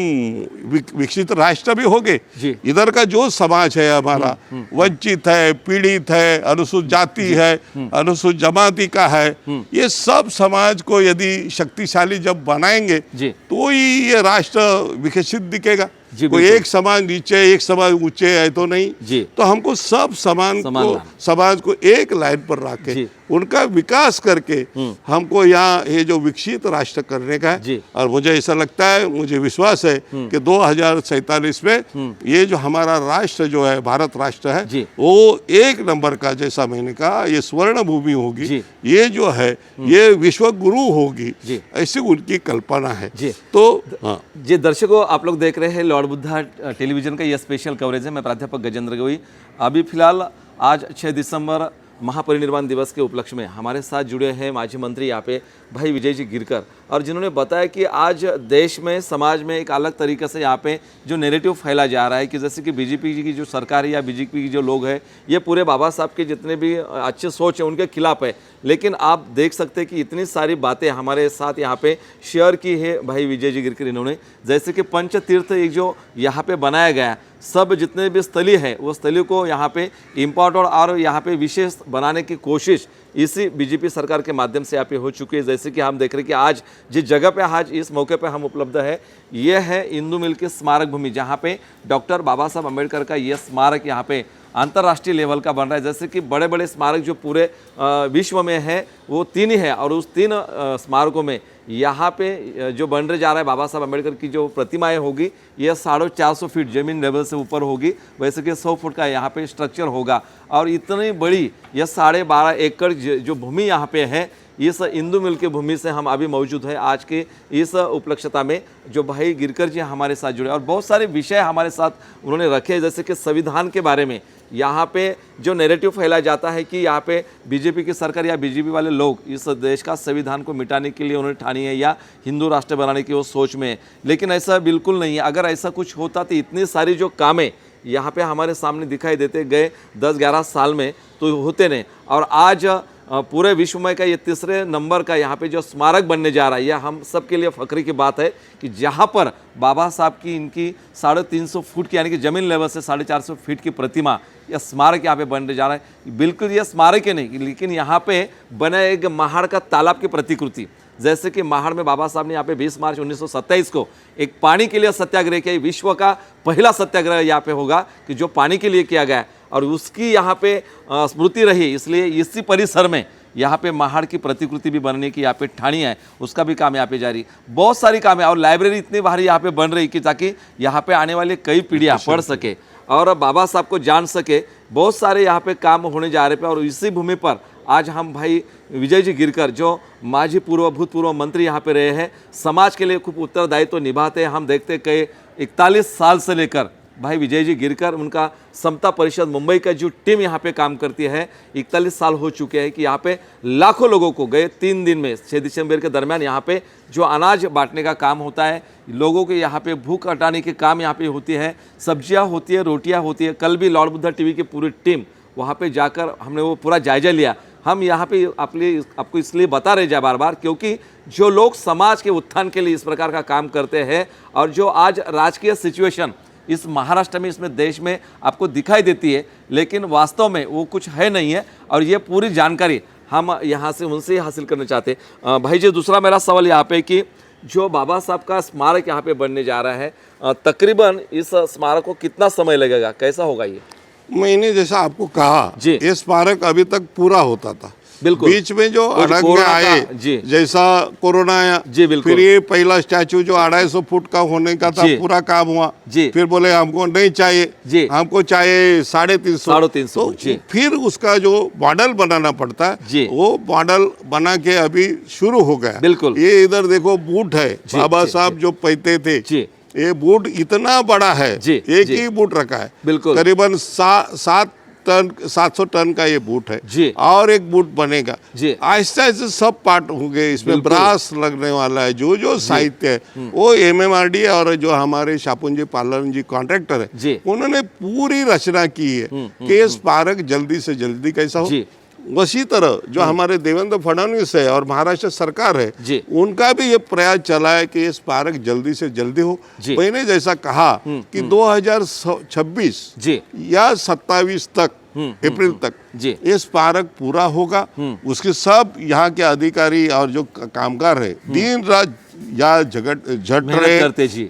विकसित राष्ट्र भी होंगे।
जी।
इधर का जो समाज है हमारा, वंचित है, पीड़ित है, अनुसूचित जाति है, अनुसूचित जमाती का है, ये सब समाज को यदि शक्तिशाली जब बनाएंगे,
जी।
तो ही ये राष्ट्र विकसित दिखेगा।
जी,
कोई
बिल्कुल।
एक समाज नीचे, एक समाज ऊंचे है तो नहीं।
जी।
तो हमको सब
समान
समाज को एक लाइन पर रख के
जी।
उनका विकास करके हमको यहाँ ये जो विकसित राष्ट्र करने का
जी।
है। और मुझे ऐसा लगता है, मुझे विश्वास है कि 2047 में ये जो हमारा राष्ट्र जो है, भारत राष्ट्र है,
जी।
वो 1 नंबर का, जैसा मैंने कहा, ये स्वर्ण भूमि होगी,
जी।
ये जो है ये विश्व गुरु होगी,
जी।
ऐसी उनकी कल्पना है।
जी।
तो हाँ,
जी दर्शकों, आप लोग देख रहे हैं लॉर्ड बुद्धा टेलीविजन का यह स्पेशल कवरेज है। मैं प्राध्यापक गजेंद्र गवई। अभी फिलहाल आज 6 दिसंबर महापरिनिर्वाण दिवस के उपलक्ष्य में हमारे साथ जुड़े हैं माजी मंत्री यहाँ पे भाई विजय जी गिरकर, और जिन्होंने बताया कि आज देश में समाज में एक अलग तरीके से यहाँ पे जो नैरेटिव फैला जा रहा है कि जैसे कि बीजेपी की जो सरकार है या बीजेपी की जो लोग हैं ये पूरे बाबा साहब के जितने भी अच्छे सोच है उनके खिलाफ है। लेकिन आप देख सकते हैं कि इतनी सारी बातें हमारे साथ यहाँ पे शेयर की है भाई विजय जी गिरकर इन्होंने, जैसे कि पंच तीर्थ एक जो यहाँ पे बनाया गया, सब जितने भी स्थलीय है वो स्थलीय को यहाँ पे इम्पोर्टेंट और यहाँ पे विशेष बनाने की कोशिश इसी बीजेपी सरकार के माध्यम से यहाँ पे हो चुकी है। जैसे कि हम देख रहे हैं कि आज जिस जगह पे आज इस मौके पे हम उपलब्ध है ये है इंदु मिल की स्मारक भूमि, जहाँ पे डॉक्टर बाबा साहब अम्बेडकर का ये स्मारक यहाँ पे अंतर्राष्ट्रीय लेवल का बन रहा है। जैसे कि बड़े बड़े स्मारक जो पूरे विश्व में है वो 3 ही है, और उस 3 स्मारकों में यहाँ पे जो बनने जा रहा है बाबा साहब अम्बेडकर की जो प्रतिमाएं होगी ये 450 फीट जमीन लेवल से ऊपर होगी, वैसे कि 100 फुट का यहाँ पे स्ट्रक्चर होगा। और इतनी बड़ी यह 12.5 एकड़ जो भूमि यहाँ पे है, इस इंदु मिल की भूमि से हम अभी मौजूद है आज के इस उपलक्ष्यता में जो भाई गिरकर जी हमारे साथ जुड़े और बहुत सारे विषय हमारे साथ उन्होंने रखे, जैसे कि संविधान के बारे में यहाँ पे जो नैरेटिव फैलाया जाता है कि यहाँ पे बीजेपी की सरकार या बीजेपी वाले लोग इस देश का संविधान को मिटाने के लिए उन्होंने ठानी है या हिंदू राष्ट्र बनाने की वो सोच में है, लेकिन ऐसा बिल्कुल नहीं है। अगर ऐसा कुछ होता तो इतनी सारी जो कामें यहाँ पे हमारे सामने दिखाई देते गए 10-11 साल में तो होते नहीं। और आज पूरे विश्व में का ये 3रे नंबर का यहाँ पे जो स्मारक बनने जा रहा है, यह हम सब के लिए फख्र की बात है कि जहाँ पर बाबा साहब की इनकी 350 फुट की यानी कि ज़मीन लेवल से 450 फीट की प्रतिमा या स्मारक यहाँ पे बनने जा रहा है। बिल्कुल ये स्मारक ही नहीं, लेकिन यहाँ पे बना एक महाड़ का तालाब की प्रतिकृति, जैसे कि महाड़ में बाबा साहब ने यहाँ पे 20 मार्च 1927 को एक पानी के लिए सत्याग्रह किया। विश्व का पहला सत्याग्रह यहाँ पे होगा कि जो पानी के लिए किया गया और उसकी यहाँ पे स्मृति रही, इसलिए इसी परिसर में यहाँ पे महाड़ की प्रतिकृति भी बनने की यहाँ पे ठानी है, उसका भी काम यहाँ पे जारी। बहुत सारी काम है और लाइब्रेरी इतनी भारी यहाँ पे बन रही कि ताकि यहाँ पे आने वाली कई पीढ़ियाँ पढ़ सके और बाबा साहब को जान सके। बहुत सारे यहाँ पे काम होने जा रहे पे और इसी भूमि पर आज हम भाई विजय जी गिरकर जो माजी भूतपूर्व मंत्री यहाँ पे रहे हैं, समाज के लिए खूब उत्तरदायित्व निभाते हैं। हम देखते कई 41 साल से लेकर भाई विजय जी गिरकर उनका समता परिषद मुंबई का जो टीम यहाँ पे काम करती है 41 साल हो चुके हैं कि यहाँ पे लाखों लोगों को गए 3 दिन में 6 दिसंबर के दरमियान यहाँ पे जो अनाज बांटने का काम होता है, लोगों के यहाँ पे भूख हटाने के काम यहाँ पे होती है, सब्जियाँ होती है, रोटियाँ होती है। कल भी लॉर्ड बुद्धा टीवी की पूरी टीम वहाँ पे जाकर हमने वो पूरा जायजा लिया। हम यहाँ पे आपको इसलिए बता रहे बार बार क्योंकि जो लोग समाज के उत्थान के लिए इस प्रकार का काम करते हैं और जो आज राजकीय सिचुएशन इस महाराष्ट्र में इसमें देश में आपको दिखाई देती है, लेकिन वास्तव में वो कुछ है नहीं है और ये पूरी जानकारी हम यहाँ से उनसे हासिल करना चाहते हैं। भाई जी, दूसरा मेरा सवाल यहाँ पे कि जो बाबा साहब का स्मारक यहाँ पे बनने जा रहा है, तकरीबन इस स्मारक को कितना समय लगेगा, कैसा होगा ये?
मैंने जैसा आपको कहा
जी।
ये स्मारक अभी तक पूरा होता था,
बिल्कुल
बीच में जो अड़ंगे
कोरोना
आए
जी।
जैसा कोरोना आया
जी, बिल्कुल।
फिर ये पहला स्टैचू जो 250 फुट का होने का था
जी।
पूरा काम हुआ
जी।
फिर बोले हमको नहीं चाहिए
जी।
हमको चाहिए 350
फुट, जी।
फिर उसका जो मॉडल बनाना पड़ता
जी।
है वो मॉडल बना के अभी शुरू हो गया।
बिल्कुल।
ये इधर देखो बूट है
जी,
बाबा
जी,
साहब जो पहनते थे,
जी।
ये बूट इतना बड़ा है,
जी,
एक
जी।
ही बूट रखा है,
बिल्कुल।
करीबन 700 टन का ये बूट है
जी।
और एक बूट बनेगा।
जी।
आहिस्ता आहिस्ता सब पार्ट होंगे, इसमें
बिल्कुल।
ब्रास लगने वाला है, जो साहित्य है वो MMRD और जो हमारे शापुन जी पालन जी कॉन्ट्रैक्टर है
जी।
उन्होंने पूरी रचना की है कि ये स्मारक जल्दी से जल्दी कैसा हो।
जी।
उसी तरह जो हमारे देवेंद्र फडणवीस है और महाराष्ट्र सरकार है
जी।
उनका भी ये प्रयास चला है कि ये स्मारक जल्दी से जल्दी हो।
जी।
मैंने जैसा कहा कि 2026
जी।
या 27 तक अप्रैल तक
जी।
ये स्मारक पूरा होगा। उसके सब यहाँ के अधिकारी और जो कामगार है दिन रात या झट
मेहनत
रहे
करते जी।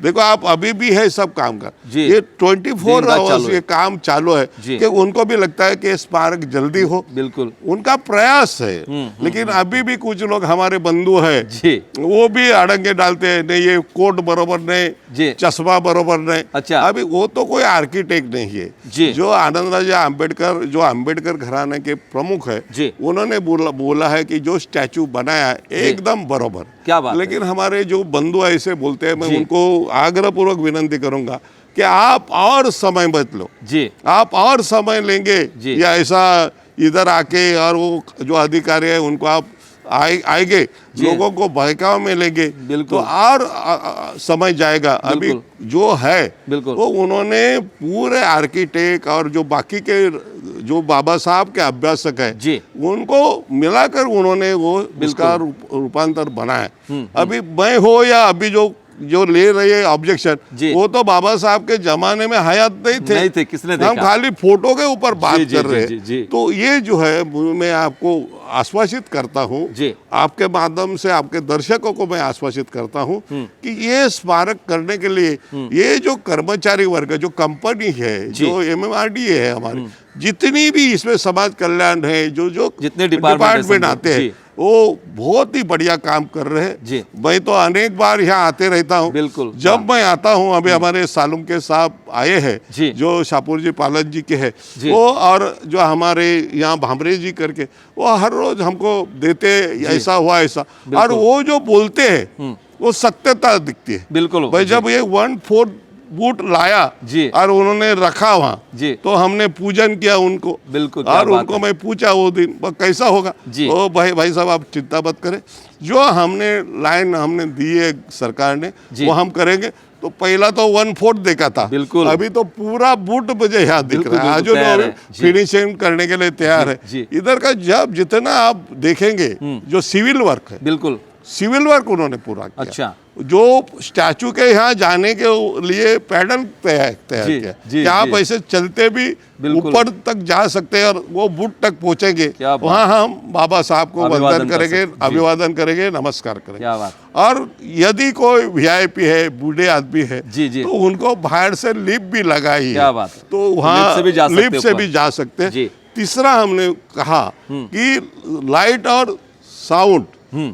देखो आप अभी भी है सब कामगार,
जी।
ये 24
दिन रात
आवर्स
चालू है।
ये काम चालू है
जी।
कि उनको भी लगता है कि स्मारक जल्दी हो,
बिल्कुल
उनका प्रयास है। लेकिन अभी भी कुछ लोग हमारे बंधु है
जी।
वो भी अड़ंगे डालते हैं, नहीं ये कोट बरोबर
जी।
नहीं, चश्मा बरोबर नहीं।
अच्छा।
अभी वो तो कोई आर्किटेक्ट नहीं है
जी।
जो आनंद राजा अम्बेडकर जो अम्बेडकर घराने के प्रमुख है
जी।
उन्होंने बोला है कि जो स्टैचू बनाया है एकदम बरोबर।
क्या बात है।
लेकिन हमारे जो बंधु ऐसे बोलते हैं, मैं
जी।
उनको आग्रहपूर्वक विनंती करूंगा कि आप और समय मत लो,
जी
आप और समय लेंगे
जी।
या ऐसा इधर आके और वो जो अधिकारी है उनको आप आएंगे, लोगों को बहकाव में लेंगे
बिल्कुल।
तो और समय जाएगा। अभी
बिल्कुल।
जो है
बिल्कुल।
वो उन्होंने पूरे आर्किटेक्ट और जो बाकी के जो बाबा साहब के अभ्यासक है
जी
उनको मिलाकर उन्होंने वो उसका रूपांतर बनाया। अभी मैं हो या अभी जो ले रही है ऑब्जेक्शन,
जी।
वो तो बाबा साहब के जमाने में हयात नहीं थे,
किसने
हम
देखा?
खाली फोटो के ऊपर बात
जी, जी,
कर रहे
जी, जी।
हैं। तो ये जो है मैं आपको आश्वासित करता हूँ,
जी।
आपके माध्यम से आपके दर्शकों को मैं आश्वासित करता हूँ कि ये स्मारक करने के लिए ये जो कर्मचारी वर्ग है, जो कंपनी है, जो MMRDA है हमारी, जितनी भी इसमें समाज कल्याण है, जो
जितने
डिपार्टमेंट आते हैं, वो बहुत ही बढ़िया काम कर रहे
जी।
हैं। मैं तो अनेक बार यहाँ आते रहता हूँ।
बिल्कुल।
जब मैं आता हूँ, अभी हमारे सालुम के साहब आए हैं
जी।
जो शाहपुर जी पालन जी के हैं,
जी।
वो और जो हमारे यहाँ भामरे जी करके, वो हर रोज हमको देते ऐसा हुआ ऐसा, और वो जो बोलते हैं वो सत्यता दिखती है।
बिल्कुल
भाई जब ये 1/4 बूट लाया
जी।
और उन्होंने रखा वहाँ,
जी।
तो हमने पूजन किया उनको।
बिल्कुल।
और उनको मैं पूछा वो दिन कैसा होगा,
जी।
ओ भाई साहब आप चिंता मत करें, जो हमने लाइन हमने दी है सरकार ने
जी।
वो हम करेंगे। तो पहला तो 1/4 देखा था,
बिल्कुल।
अभी तो पूरा बूट मुझे यहाँ दिख रहा है, आज जो फिनिशिंग करने के लिए तैयार है।
जी।
इधर का जब जितना आप देखेंगे जो सिविल वर्क है,
बिल्कुल
सिविल वर्क उन्होंने पूरा किया।
अच्छा।
जो स्टैचू के यहाँ जाने के लिए पैडल तैयार
जी,
किया
जी,
कि आप
जी।
ऐसे चलते भी
बिल्कुल।
ऊपर तक जा सकते हैं और वो बुट तक पहुंचेंगे।
क्या बात।
वहाँ हम बाबा साहब को
अभिवादन
वंदन
कर
करेंगे,
सकते। जी।
अभिवादन करेंगे, नमस्कार करेंगे।
क्या बात।
और यदि कोई VIP है, बूढ़े आदमी है,
जी, जी।
तो उनको बाहर से लिफ्ट भी लगाई
क्या
है,
बात।
तो वहाँ
लिफ्ट से भी जा सकते
लिफ्ट से
ऊपर।
भी जा सकते
जी।
हैं। तीसरा हमने कहा कि लाइट और साउंड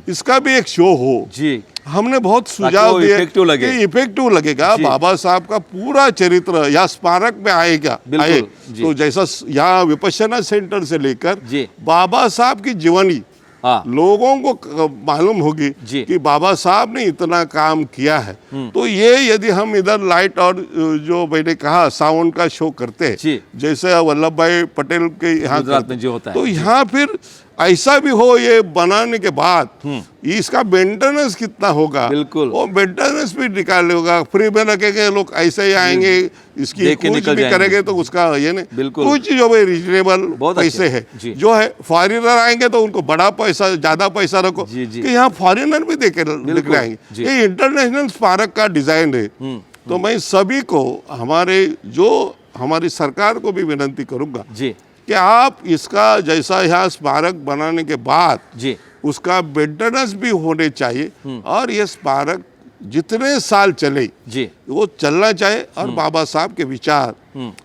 इसका भी एक शो हो।
जी
हमने बहुत
ताकि
सुझाव
वो
दिए
इफेक्टिव लगे।
कि इफेक्टिव लगेगा,
जी।
बाबा साहब का पूरा चरित्र या स्मारक में आएगा।
बिल्कुल,
आए
जी।
तो जैसा यहाँ विपश्यना सेंटर से लेकर
जी।
बाबा साहब की जीवनी
हाँ
लोगों को मालूम होगी
जी।
कि बाबा साहब ने इतना काम किया है। तो ये यदि हम इधर लाइट और जो मैंने कहा साउंड का शो करते
जी।
हैं, जैसे वल्लभ भाई पटेल के यहाँ
गुजरात
करते
में जो होता है।
तो यहाँ फिर ऐसा भी हो, ये बनाने के बाद इसका मेंटेनेंस कितना होगा,
बिल्कुल।
वो मेंटेनेंस भी निकाल होगा। फ्री में रखेंगे, लोग ऐसे ही आएंगे, इसकी
देख के
कुछ
निकल
भी
जाएंगे।
करेंगे तो उसका ये नहीं।
बिल्कुल।
कुछ जो भाई रिजनेबल
बहुत अच्छे।
पैसे है,
जी।
जो है फॉरिनर आएंगे तो उनको बड़ा पैसा, ज्यादा पैसा रखो
जी, जी।
कि यहाँ फॉरिनर भी देख
बिल्कुल।
आएंगे।
जी।
ये इंटरनेशनल स्मारक का डिजाइन है। तो मैं सभी को, हमारी सरकार को भी विनंती करूंगा
जी
कि आप इसका जैसा यहाँ स्मारक बनाने के बाद
जी
उसका मेंटेनेंस भी होने चाहिए, और ये स्मारक जितने साल चले
जी
वो चलना चाहिए। और बाबा साहब के विचार,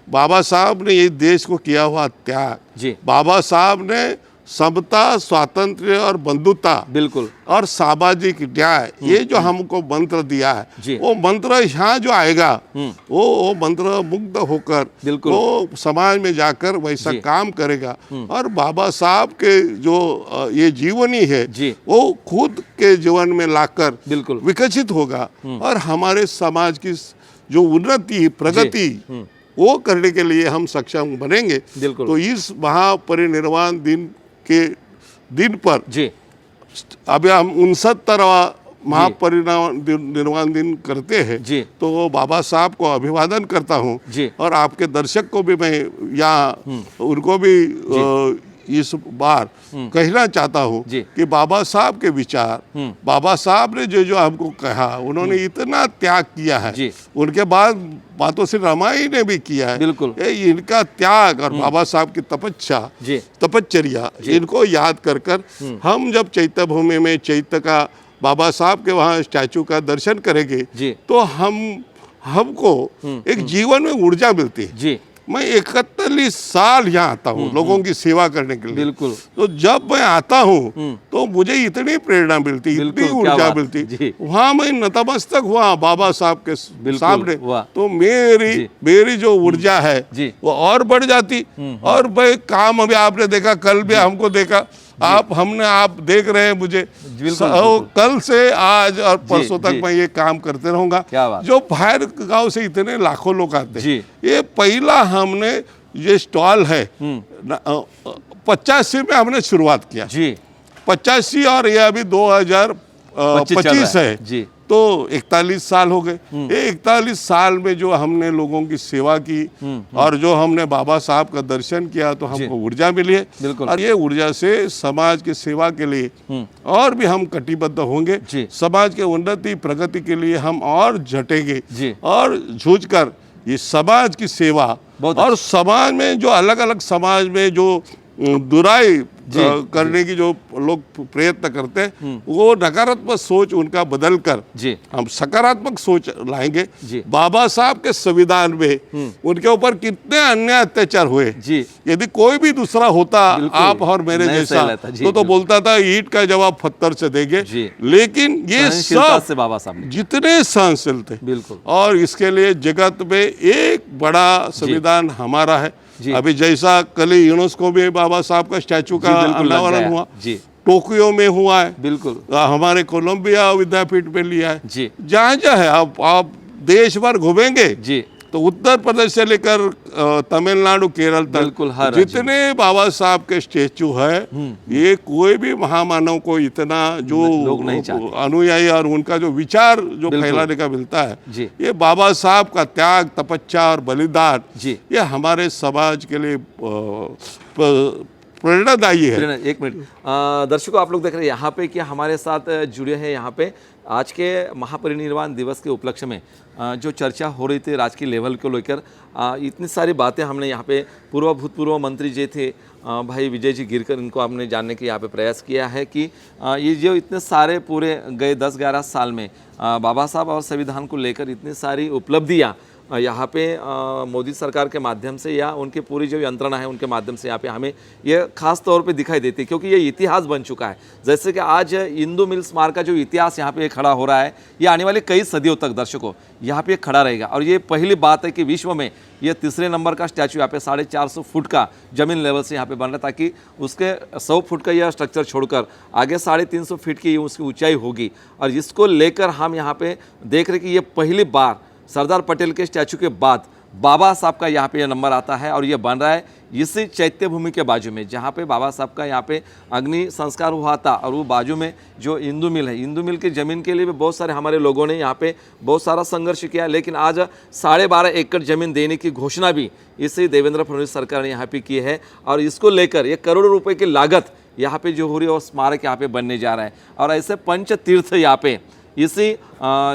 बाबा साहब ने ये देश को किया हुआ त्याग,
जी
बाबा साहब ने समता, स्वातंत्र्य और बंधुता
बिल्कुल
और सामाजिक न्याय, ये जो हमको मंत्र दिया
जी।
है, वो मंत्र यहाँ जो आएगा वो मंत्र मुग्ध होकर
बिल्कुल।
वो समाज में जाकर वैसा
जी।
काम करेगा। और बाबा साहब के जो ये जीवनी है
जी।
वो खुद के जीवन में लाकर
बिल्कुल।
विकसित होगा, और हमारे समाज की जो उन्नति, प्रगति वो करने के लिए हम सक्षम बनेंगे।
बिल्कुल।
तो इस महापरिनिर्वाण दिन के दिन पर
जी
अभी हम 69वां महापरिनिर्वाण दिन करते हैं,
जी।
तो वो बाबा साहब को अभिवादन करता हूँ।
जी।
और आपके दर्शक को भी मैं यहाँ उनको भी इस बार कहना चाहता हूँ
जी।
कि बाबा साहब के विचार, बाबा साहब ने जो हमको कहा, उन्होंने इतना त्याग किया है।
जी।
उनके बाद बातों से रमाई ने भी किया है।
बिल्कुल।
ये इनका त्याग और बाबा साहब की तपस्या,
जी।
तपश्चर्या, इनको याद कर हम जब चैत्य भूमि में चैत्य का बाबा साहब के वहाँ स्टैचू का दर्शन करेंगे,
जी।
तो हमको एक जीवन में ऊर्जा मिलती है।
जी
मैं 41 साल यहाँ आता हूँ लोगों की सेवा करने के लिए।
बिल्कुल।
तो जब मैं आता हूँ तो मुझे इतनी प्रेरणा मिलती, इतनी
बिल्कुल, क्या
ऊर्जा
बात।
मिलती।
जी।
वहाँ मैं नतमस्तक हुआ बाबा साहब के सामने,
वाह।
तो
जी।
मेरी जो ऊर्जा है
जी।
वो और बढ़ जाती। और भाई काम अभी आपने देखा, कल भी हमको देखा, आप देख रहे हैं मुझे कल से आज और परसों तक मैं ये काम करते रहूंगा।
क्या बात।
जो बाहर गांव से इतने लाखों लोग आते
जी।
हैं, ये पहला हमने ये स्टॉल है 85 में हमने शुरुआत किया
जी
85 और ये अभी 2025 है
जी।
तो 41 साल हो गए। ये 41 साल में जो हमने लोगों की सेवा की और जो हमने बाबा साहब का दर्शन किया तो हमको ऊर्जा मिली है।
बिल्कुल।
और ये ऊर्जा से समाज की सेवा के लिए और भी हम कटिबद्ध होंगे। समाज के उन्नति प्रगति के लिए हम और झटेंगे और जूझकर ये समाज की सेवा और समाज में जो अलग अलग समाज में जो बुराई करने की जो लोग प्रयत्न करते हैं वो नकारात्मक सोच उनका बदल कर हम सकारात्मक सोच लाएंगे। बाबा साहब के संविधान में उनके ऊपर कितने अन्याय अत्याचार हुए, यदि कोई भी दूसरा होता आप और मेरे जैसा तो बोलता था ईंट का जवाब पत्थर से देंगे, लेकिन ये सब
बाबा साहब
जितने सहनशील थे।
बिल्कुल।
और इसके लिए जगत में एक बड़ा संविधान हमारा है। अभी जैसा कल ही यूनेस्को में बाबा साहब का स्टैचू का अनावरण हुआ, टोक्यो में हुआ है,
बिल्कुल
हमारे कोलंबिया विद्यापीठ में लिया है।
जहाँ
जहाँ है आप देश भर घूमेंगे तो उत्तर प्रदेश से लेकर तमिलनाडु केरल तक जितने बाबा साहब के स्टैचू है ये कोई भी महामानव को इतना जो अनुयायी और उनका जो विचार जो फैलाने का मिलता है, ये बाबा साहब का त्याग तपस्या और बलिदान ये हमारे समाज के लिए प्रेरणादायी है।
एक मिनट दर्शकों, आप लोग देख रहे हैं यहाँ पे कि हमारे साथ जुड़े हैं यहाँ पे आज के महापरिनिर्वाण दिवस के उपलक्ष्य में जो चर्चा हो रही थी राजकीय लेवल को लेकर, इतनी सारी बातें हमने यहाँ पे भूतपूर्व मंत्री जो थे भाई विजय जी गिरकर, इनको हमने जानने के यहाँ पे प्रयास किया है कि ये जो इतने सारे पूरे गए 10-11 साल में बाबा साहब और संविधान को लेकर इतनी सारी उपलब्धियाँ यहाँ पे मोदी सरकार के माध्यम से या उनकी पूरी जो यंत्रणा है उनके माध्यम से यहाँ पे हमें ये खास तौर पे दिखाई देती है, क्योंकि ये इतिहास बन चुका है। जैसे कि आज इंदू मिल स्मारक का जो इतिहास यहाँ पे खड़ा हो रहा है, ये आने वाले कई सदियों तक दर्शकों यहाँ पे खड़ा रहेगा। और ये पहली बात है कि विश्व में ये तीसरे नंबर का स्टैचू यहाँ पे 450 फुट का जमीन लेवल से यहाँ पे बन रहा है, ताकि उसके 100 फुट का यह स्ट्रक्चर छोड़कर आगे 350 फीट की उसकी ऊंचाई होगी। और इसको लेकर हम यहाँ पे देख रहे कि ये पहली बार सरदार पटेल के स्टैचू के बाद बाबा साहब का यहाँ पे यह नंबर आता है और ये बन रहा है इसी चैत्य भूमि के बाजू में, जहाँ पे बाबा साहब का यहाँ पे अग्नि संस्कार हुआ था। और वो बाजू में जो इंदू मिल है, इंदू मिल की ज़मीन के लिए भी बहुत सारे हमारे लोगों ने यहाँ पे बहुत सारा संघर्ष किया, लेकिन आज 12.5 एकड़ ज़मीन देने की घोषणा भी इसी देवेंद्र फडणवीस सरकार ने यहाँ पे की है। और इसको लेकर ये करोड़ों रुपये की लागत यहाँ पे जो हो रही है और स्मारक यहाँ पे बनने जा रहा है। और ऐसे पंच तीर्थ यहाँ पे इसी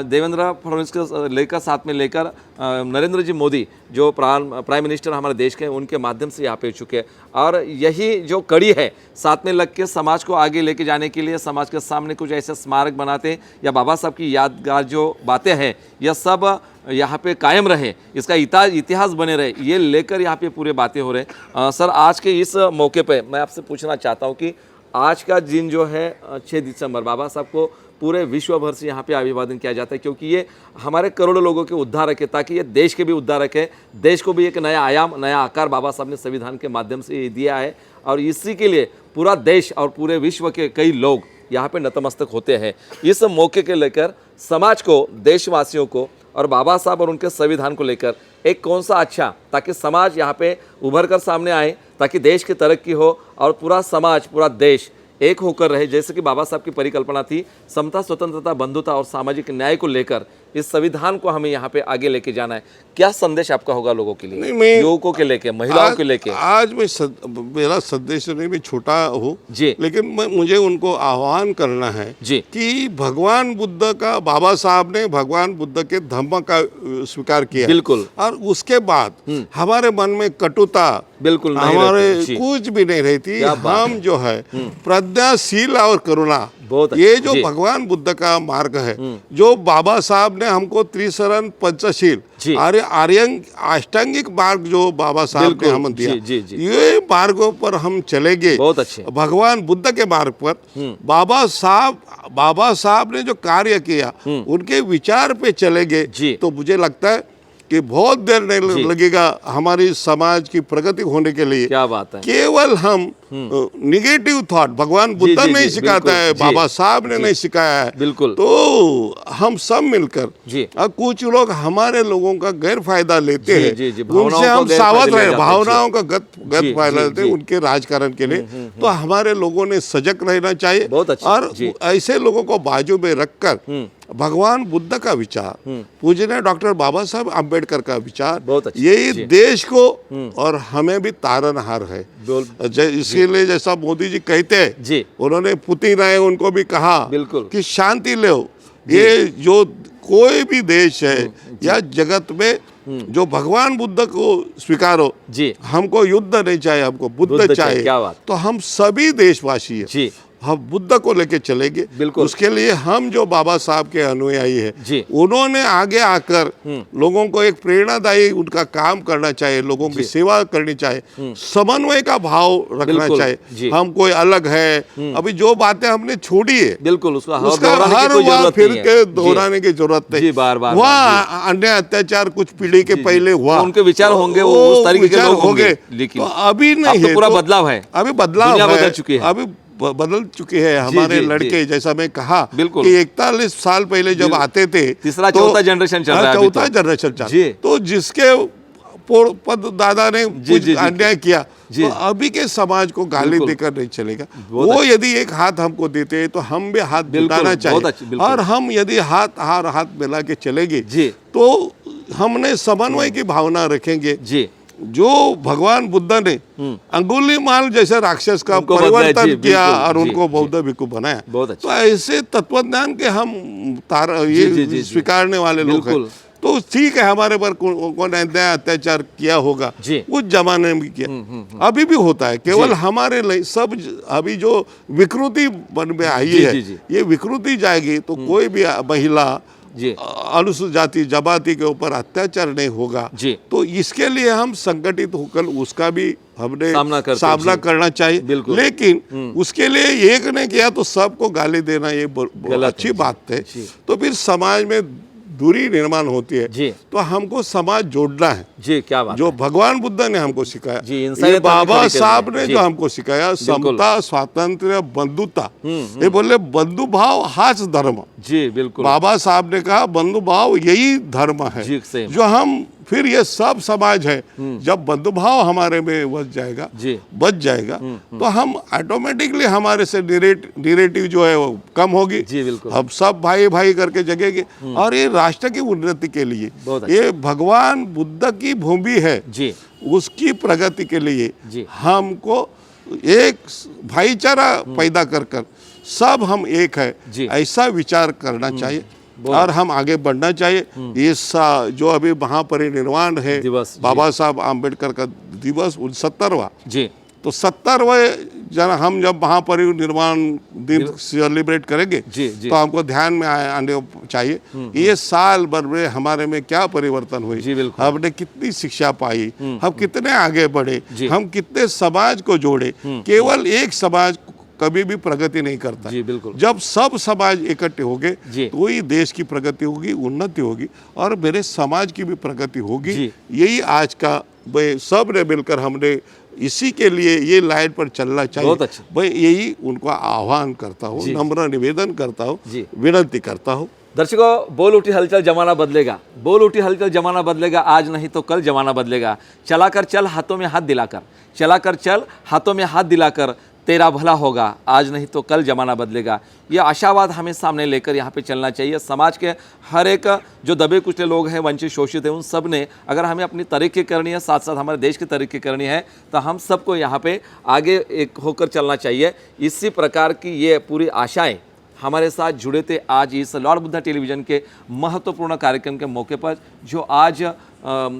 देवेंद्र फडणवीस को लेकर साथ में लेकर नरेंद्र जी मोदी जो प्राइम मिनिस्टर हमारे देश के, उनके माध्यम से यहाँ पे चुके हैं। और यही जो कड़ी है साथ में लग के समाज को आगे लेके जाने के लिए समाज के सामने कुछ ऐसे स्मारक बनाते या बाबा साहब की यादगार जो बातें हैं यह सब यहाँ पे कायम रहे, इसका इतिहास बने रहे, ये लेकर यहाँ पे पूरे बातें हो रहे हैं। सर, आज के इस मौके पे मैं आपसे पूछना चाहता हूँ कि आज का दिन जो है 6 दिसंबर बाबा साहब को पूरे विश्व भर से यहाँ पे अभिवादन किया जाता है, क्योंकि ये हमारे करोड़ों लोगों के उद्धारक है, ताकि ये देश के भी उद्धारक है, देश को भी एक नया आयाम नया आकार बाबा साहब ने संविधान के माध्यम से ये दिया है। और इसी के लिए पूरा देश और पूरे विश्व के कई लोग यहाँ पे नतमस्तक होते हैं। इस मौके के लेकर समाज को, देशवासियों को और बाबा साहब और उनके संविधान को लेकर एक कौन सा अच्छा, ताकि समाज यहाँ पे उभर कर सामने आए, ताकि देश की तरक्की हो और पूरा समाज पूरा देश एक होकर रहे। जैसे कि बाबा साहब की परिकल्पना थी समता, स्वतंत्रता, बंधुता और सामाजिक न्याय को लेकर इस संविधान को हमें यहाँ पे आगे लेके जाना है। क्या संदेश आपका होगा लोगों के लिए, युवकों के लेके, महिलाओं के लेके?
आज मेरा संदेश नहीं, मैं छोटा हूँ जी, लेकिन मुझे उनको आह्वान करना है जी कि भगवान बुद्ध का, बाबा साहब ने भगवान बुद्ध के धम्म का स्वीकार किया, बिल्कुल, और उसके बाद हमारे मन में कटुता बिल्कुल हमारे कुछ भी नहीं रहती। हम जो है प्रज्ञाशील और करुणा, ये जो भगवान बुद्ध का मार्ग है, जो बाबा साहब ने हमको त्रिशरण पंचशील आर्यंग अष्टांगिक मार्ग जो बाबा साहब ने हमें दिया, ये मार्गों पर हम चलेंगे, बहुत अच्छे भगवान बुद्ध के मार्ग पर। बाबा साहब ने जो कार्य किया उनके विचार पे चलेंगे तो मुझे लगता है कि बहुत देर नहीं लगेगा हमारी समाज की प्रगति होने के लिए। क्या बात है। केवल हम निगेटिव थॉट भगवान बुद्ध
जी,
नहीं
जी,
सिखाता
बिल्कुल,
है,
जी,
बाबा साहब ने नहीं सिखाया है।
बिल्कुल।
तो हम सब मिलकर
जी।
कुछ लोग हमारे लोगों का गैर फायदा लेते
जी,
हैं,
जी, जी, भावनाओं
उनसे
को
हम
गैर
सावध
फायदे ले
रहे,
जाते हैं,
भावनाओं का
जी,
गलत फायदा लेते हैं
जी।
उनके राजकारण के लिए। तो हमारे लोगों ने सजग रहना चाहिए
बहुत अच्छा,
और
जी।
ऐसे लोगों को बाजू में रखकर भगवान बुद्ध का विचार, पूजनीय डॉक्टर बाबा साहब अम्बेडकर का विचार,
बहुत अच्छा,
यही
जी।
देश को और हमें भी तारनहार है।
बोल-
इसीलिए जैसा मोदी जी कहते हैं,
जी।
उन्होंने पुतिन आए उनको भी कहा
बिल्कुल।
कि शांति लो। ये जो कोई भी देश है या जगत में जो भगवान बुद्ध को स्वीकारो,
जी।
हमको युद्ध नहीं चाहिए, हमको बुद्ध
बुद्ध चाहिए,
चाहिए।
क्या बात।
तो हम सभी देशवासी हैं,
जी।
हम बुद्ध को लेके चलेंगे।
बिल्कुल।
उसके लिए हम जो बाबा साहब के अनुयायी है,
जी।
उन्होंने आगे आकर लोगों को एक प्रेरणादायी उनका काम करना चाहिए, लोगों की सेवा करनी चाहिए, समन्वय का भाव रखना
बिल्कुल,
चाहिए।
जी।
हम कोई अलग है, अभी जो बातें हमने छोड़ी है
बिल्कुल उसका
उसका
दोहराने की
हर
कोई
बार
जरूरत
फिर
नहीं है।
के
जी।
दोहराने की जरूरत नहीं।
जी, बार-बार,
हुआ अन्य अत्याचार कुछ पीढ़ी के पहले हुआ,
उनके विचार होंगे, वो उस तरीके के
विचार
लोग होंगे,
होंगे।
लेकिन
तो अभी
अब
नहीं
तो
है,
पूरा बदलाव है।
अभी बदलाव
दुनिया
है,
बदल चुकी है।
अभी बदल चुके हैं हमारे
जी,
लड़के। जैसा मैं कहा
बिल्कुल।
कि 41 साल पहले जब आते थे,
तीसरा,
तो-
चौथा जनरेशन चल रहा है अभी
चौथा
तो।
जनरेशन चल,
जी।
तो जिसके पद दादा ने
जी,
कुछ
जी, जी।
अन्याय किया,
जी।
तो अभी के समाज को गाली
बिल्कुल।
देकर नहीं चलेगा।
बहुत
वो यदि एक हाथ हमको देते हैं तो हम भी हाथ
बिल्कुल,
जुटाना
बहुत
चाहिए,
अच्छी, बिल्कुल।
और हम यदि हाथ मिला के चलेंगे
जी।
तो हमने समन्वय की भावना रखेंगे।
जी।
जो भगवान बुद्ध ने अंगुलीमाल जैसे राक्षस का
उनको बदला,
परिवर्तन
जी,
किया
बिल्कुल,
और
जी,
उनको
जी।
बौद्ध भिक्षु बनाया,
बहुत अच्छा।
तो ऐसे तत्वज्ञान के हम
जी, जी, जी।
स्वीकारने वाले लोग हैं।
बिल्कुल।
तो ठीक है, हमारे पर कौन अन्याय अत्याचार किया होगा,
जी।
उस जमाने में भी किया, अभी भी होता है, केवल हमारे लिए सब। अभी जो विकृति बन में आई
जी,
है,
जी, जी।
ये विकृति जाएगी तो कोई भी महिला,
जी।
अनुसूचित जाति जमाती के ऊपर अत्याचार नहीं होगा।
जी।
तो इसके लिए हम संगठित होकर उसका भी हमने
सामना
सामना करना चाहिए।
बिल्कुल।
लेकिन उसके लिए एक ने किया तो सबको गाली देना ये
गलत
अच्छी
है।
बात है।
जी।
तो फिर समाज में दूरी निर्माण होती है।
जी।
तो हमको समाज जोड़ना है,
जी, क्या बात।
जो भगवान बुद्ध ने हमको सिखाया,
जी,
ये
इंसानियत
बाबा
हमको
साहब
खड़ी
ने
करनी
जो
है।
हमको सिखाया,
बिल्कुल।
समता, स्वातंत्र्य, बंधुता, ये बोले बंधु भाव हाच धर्म।
जी, बिल्कुल।
बाबा साहब ने कहा बंधु भाव यही धर्म है,
जी, same।
जो हम फिर ये सब समाज है। जब बंधु भाव हमारे में बच जाएगा,
जी।
बच जाएगा, तो हम ऑटोमेटिकली हमारे से निरेटिव जो है वो कम होगी।
जी, बिल्कुल।
हम सब भाई भाई करके जगेंगे, और ये राष्ट्र की उन्नति के लिए,
बहुत अच्छा।
ये भगवान बुद्ध की भूमि है,
जी।
उसकी प्रगति के लिए
जी।
हमको एक भाईचारा पैदा कर सब हम एक है,
जी।
ऐसा विचार करना चाहिए और हम आगे बढ़ना चाहिए। ये जो अभी महापरिनिर्वाण है
दिवस, जी।
बाबा साहब आम्बेडकर का दिवस 69वां,
जी।
तो 70वें हम जब महापरिनिर्वाण दिन सेलिब्रेट करेंगे,
जी, जी।
तो हमको ध्यान में आने चाहिए ये साल भर में हमारे में क्या परिवर्तन हुई,
जी, बिल्कुल।
हमने कितनी शिक्षा पाई, हम कितने आगे बढ़े,
जी।
हम कितने समाज को जोड़े। केवल एक समाज कभी भी प्रगति नहीं करता।
जी, बिल्कुल।
जब सब समाज इकट्ठे होंगे
जी।
तो ही देश की प्रगति होगी, उन्नति होगी, और मेरे समाज की भी प्रगति होगी।
जी।
यही आज का भाई सब ने मिलकर हमने इसी के लिए ये लाइन पर चलना चाहिए।
बहुत अच्छा।
भाई यही उनको आह्वान करता हूँ,
जी।
नम्र निवेदन करता हूँ,
जी।
विनती करता हूँ।
दर्शकों, बोल उठी हलचल जमाना बदलेगा, बोल उठी हलचल जमाना बदलेगा, आज नहीं तो कल जमाना बदलेगा। चला कर चल हाथों में हाथ दिलाकर, चला कर चल हाथों में हाथ दिलाकर, तेरा भला होगा, आज नहीं तो कल जमाना बदलेगा। ये आशावाद हमें सामने लेकर यहाँ पे चलना चाहिए। समाज के हर एक जो दबे कुचले लोग हैं, वंचित शोषित हैं, उन सब ने अगर हमें अपनी तरक्की करनी है, साथ साथ हमारे देश की तरक्की करनी है, तो हम सबको यहाँ पे आगे एक होकर चलना चाहिए। इसी प्रकार की ये पूरी आशाएं हमारे साथ जुड़े थे आज इस लॉर्ड बुद्धा टेलीविज़न के महत्वपूर्ण कार्यक्रम के मौके पर, जो आज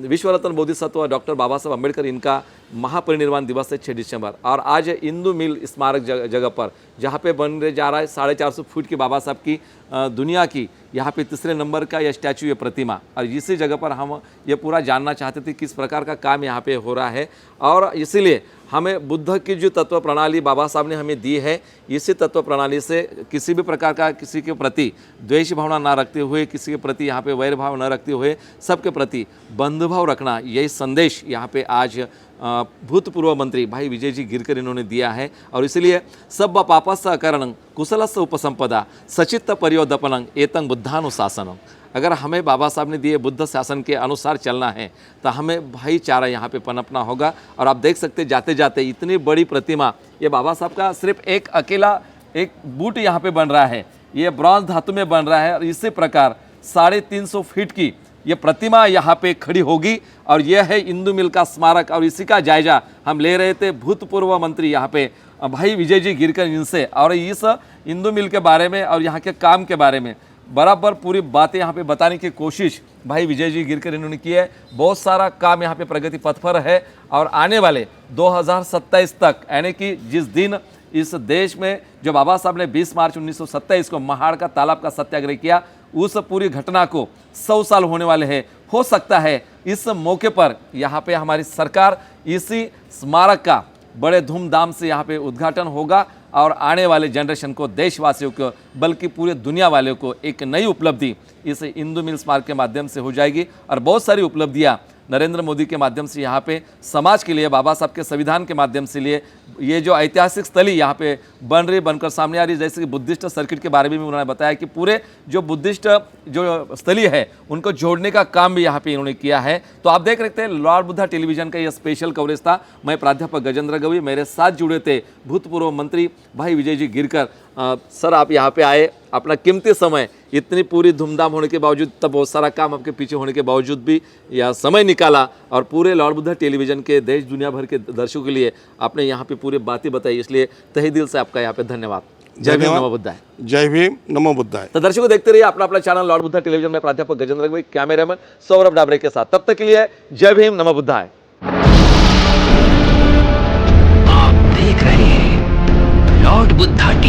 विश्व रत्न बोधिसत्व डॉक्टर बाबा साहब अम्बेडकर इनका महापरिनिर्वाण दिवस है 6 दिसंबर, और आज इंदू मिल स्मारक जगह पर जहाँ पे बनने जा रहा है 450 फुट की बाबा साहब की दुनिया की यहाँ पे तीसरे नंबर का यह स्टैचू, ये प्रतिमा, और इसी जगह पर हम ये पूरा जानना चाहते थे किस प्रकार का काम यहाँ पे हो रहा है। और इसीलिए हमें बुद्ध की जो तत्व प्रणाली बाबा साहब ने हमें दी है, इसी तत्व प्रणाली से किसी भी प्रकार का किसी के प्रति द्वेष भावना ना रखते हुए, किसी के प्रति यहाँ पे वैर भाव न रखते हुए, सबके प्रति बंधुभाव रखना, यही संदेश यहाँ पे आज भूतपूर्व मंत्री भाई विजय जी गिरकर इन्होंने दिया है। और इसलिए सब पापस करणं कुशलस्य उपसंपदा सचित्त परियोदपनं एतं बुद्धानुशासनम। अगर हमें बाबा साहब ने दिए बुद्ध शासन के अनुसार चलना है तो हमें भाईचारा यहाँ पे पनपना होगा। और आप देख सकते जाते जाते इतनी बड़ी प्रतिमा, ये बाबा साहब का सिर्फ एक अकेला एक बूट यहाँ पे बन रहा है, ये ब्रॉन्ज धातु में बन रहा है। और इसी प्रकार 350 फीट की ये प्रतिमा यहाँ पे खड़ी होगी और यह है इंदु मिल का स्मारक। और इसी का जायजा हम ले रहे थे भूतपूर्व मंत्री यहाँ पे भाई विजय जी गिरकर इनसे, और इस इंदु मिल के बारे में और यहाँ के काम के बारे में बराबर पूरी बातें यहाँ पे बताने की कोशिश भाई विजय जी गिरकर इन्होंने की है। बहुत सारा काम यहाँ पे प्रगति पथ पर है और आने वाले 2027 तक, यानी कि जिस दिन इस देश में जो बाबा साहब ने 20 मार्च 1927 को महाड़ का तालाब का सत्याग्रह किया, उस पूरी घटना को 100 साल होने वाले हैं। हो सकता है इस मौके पर यहाँ पे हमारी सरकार इसी स्मारक का बड़े धूमधाम से यहाँ पे उद्घाटन होगा और आने वाले जनरेशन को, देशवासियों को, बल्कि पूरे दुनिया वालों को एक नई उपलब्धि इस इंदु मिल स्मारक के माध्यम से हो जाएगी। और बहुत सारी उपलब्धियाँ नरेंद्र मोदी के माध्यम से यहाँ पे समाज के लिए, बाबा साहब के संविधान के माध्यम से लिए ये जो ऐतिहासिक स्थली यहाँ पे बनकर सामने आ रही है। जैसे कि बुद्धिस्ट सर्किट के बारे में भी उन्होंने बताया कि पूरे जो बुद्धिस्ट जो स्थली है उनको जोड़ने का काम भी यहाँ पे इन्होंने किया है। तो आप देख रहे थे लॉर्ड बुद्धा टेलीविजन का यह स्पेशल कवरेज था। मैं प्राध्यापक गजेंद्र गवई, मेरे साथ जुड़े थे भूतपूर्व मंत्री भाई विजय जी गिरकर। सर, आप यहाँ पे आए, अपना कीमती समय, इतनी पूरी धूमधाम होने के बावजूद, तब बहुत सारा काम आपके पीछे होने के बावजूद भी यह समय निकाला और पूरे लॉर्ड बुद्धा टेलीविजन के देश दुनिया भर के दर्शकों के लिए आपने यहाँ पे पूरी बातें बताई, इसलिए तहे दिल से आपका यहाँ पे धन्यवाद। जय भीम, नमो बुद्धाय।
जय भीम, नमो बुद्धाय।
तो दर्शकों देखते रहिए अपना चैनल लॉर्ड बुद्धा टेलीविजन में प्राध्यापक गजेंद्र गवई, कैमरामैन सौरभ डाबरे के साथ। तब तक के लिए जय भीम, नमो बुद्धाय।
आप देख रहे हैं लॉर्ड बुद्धा टीवी।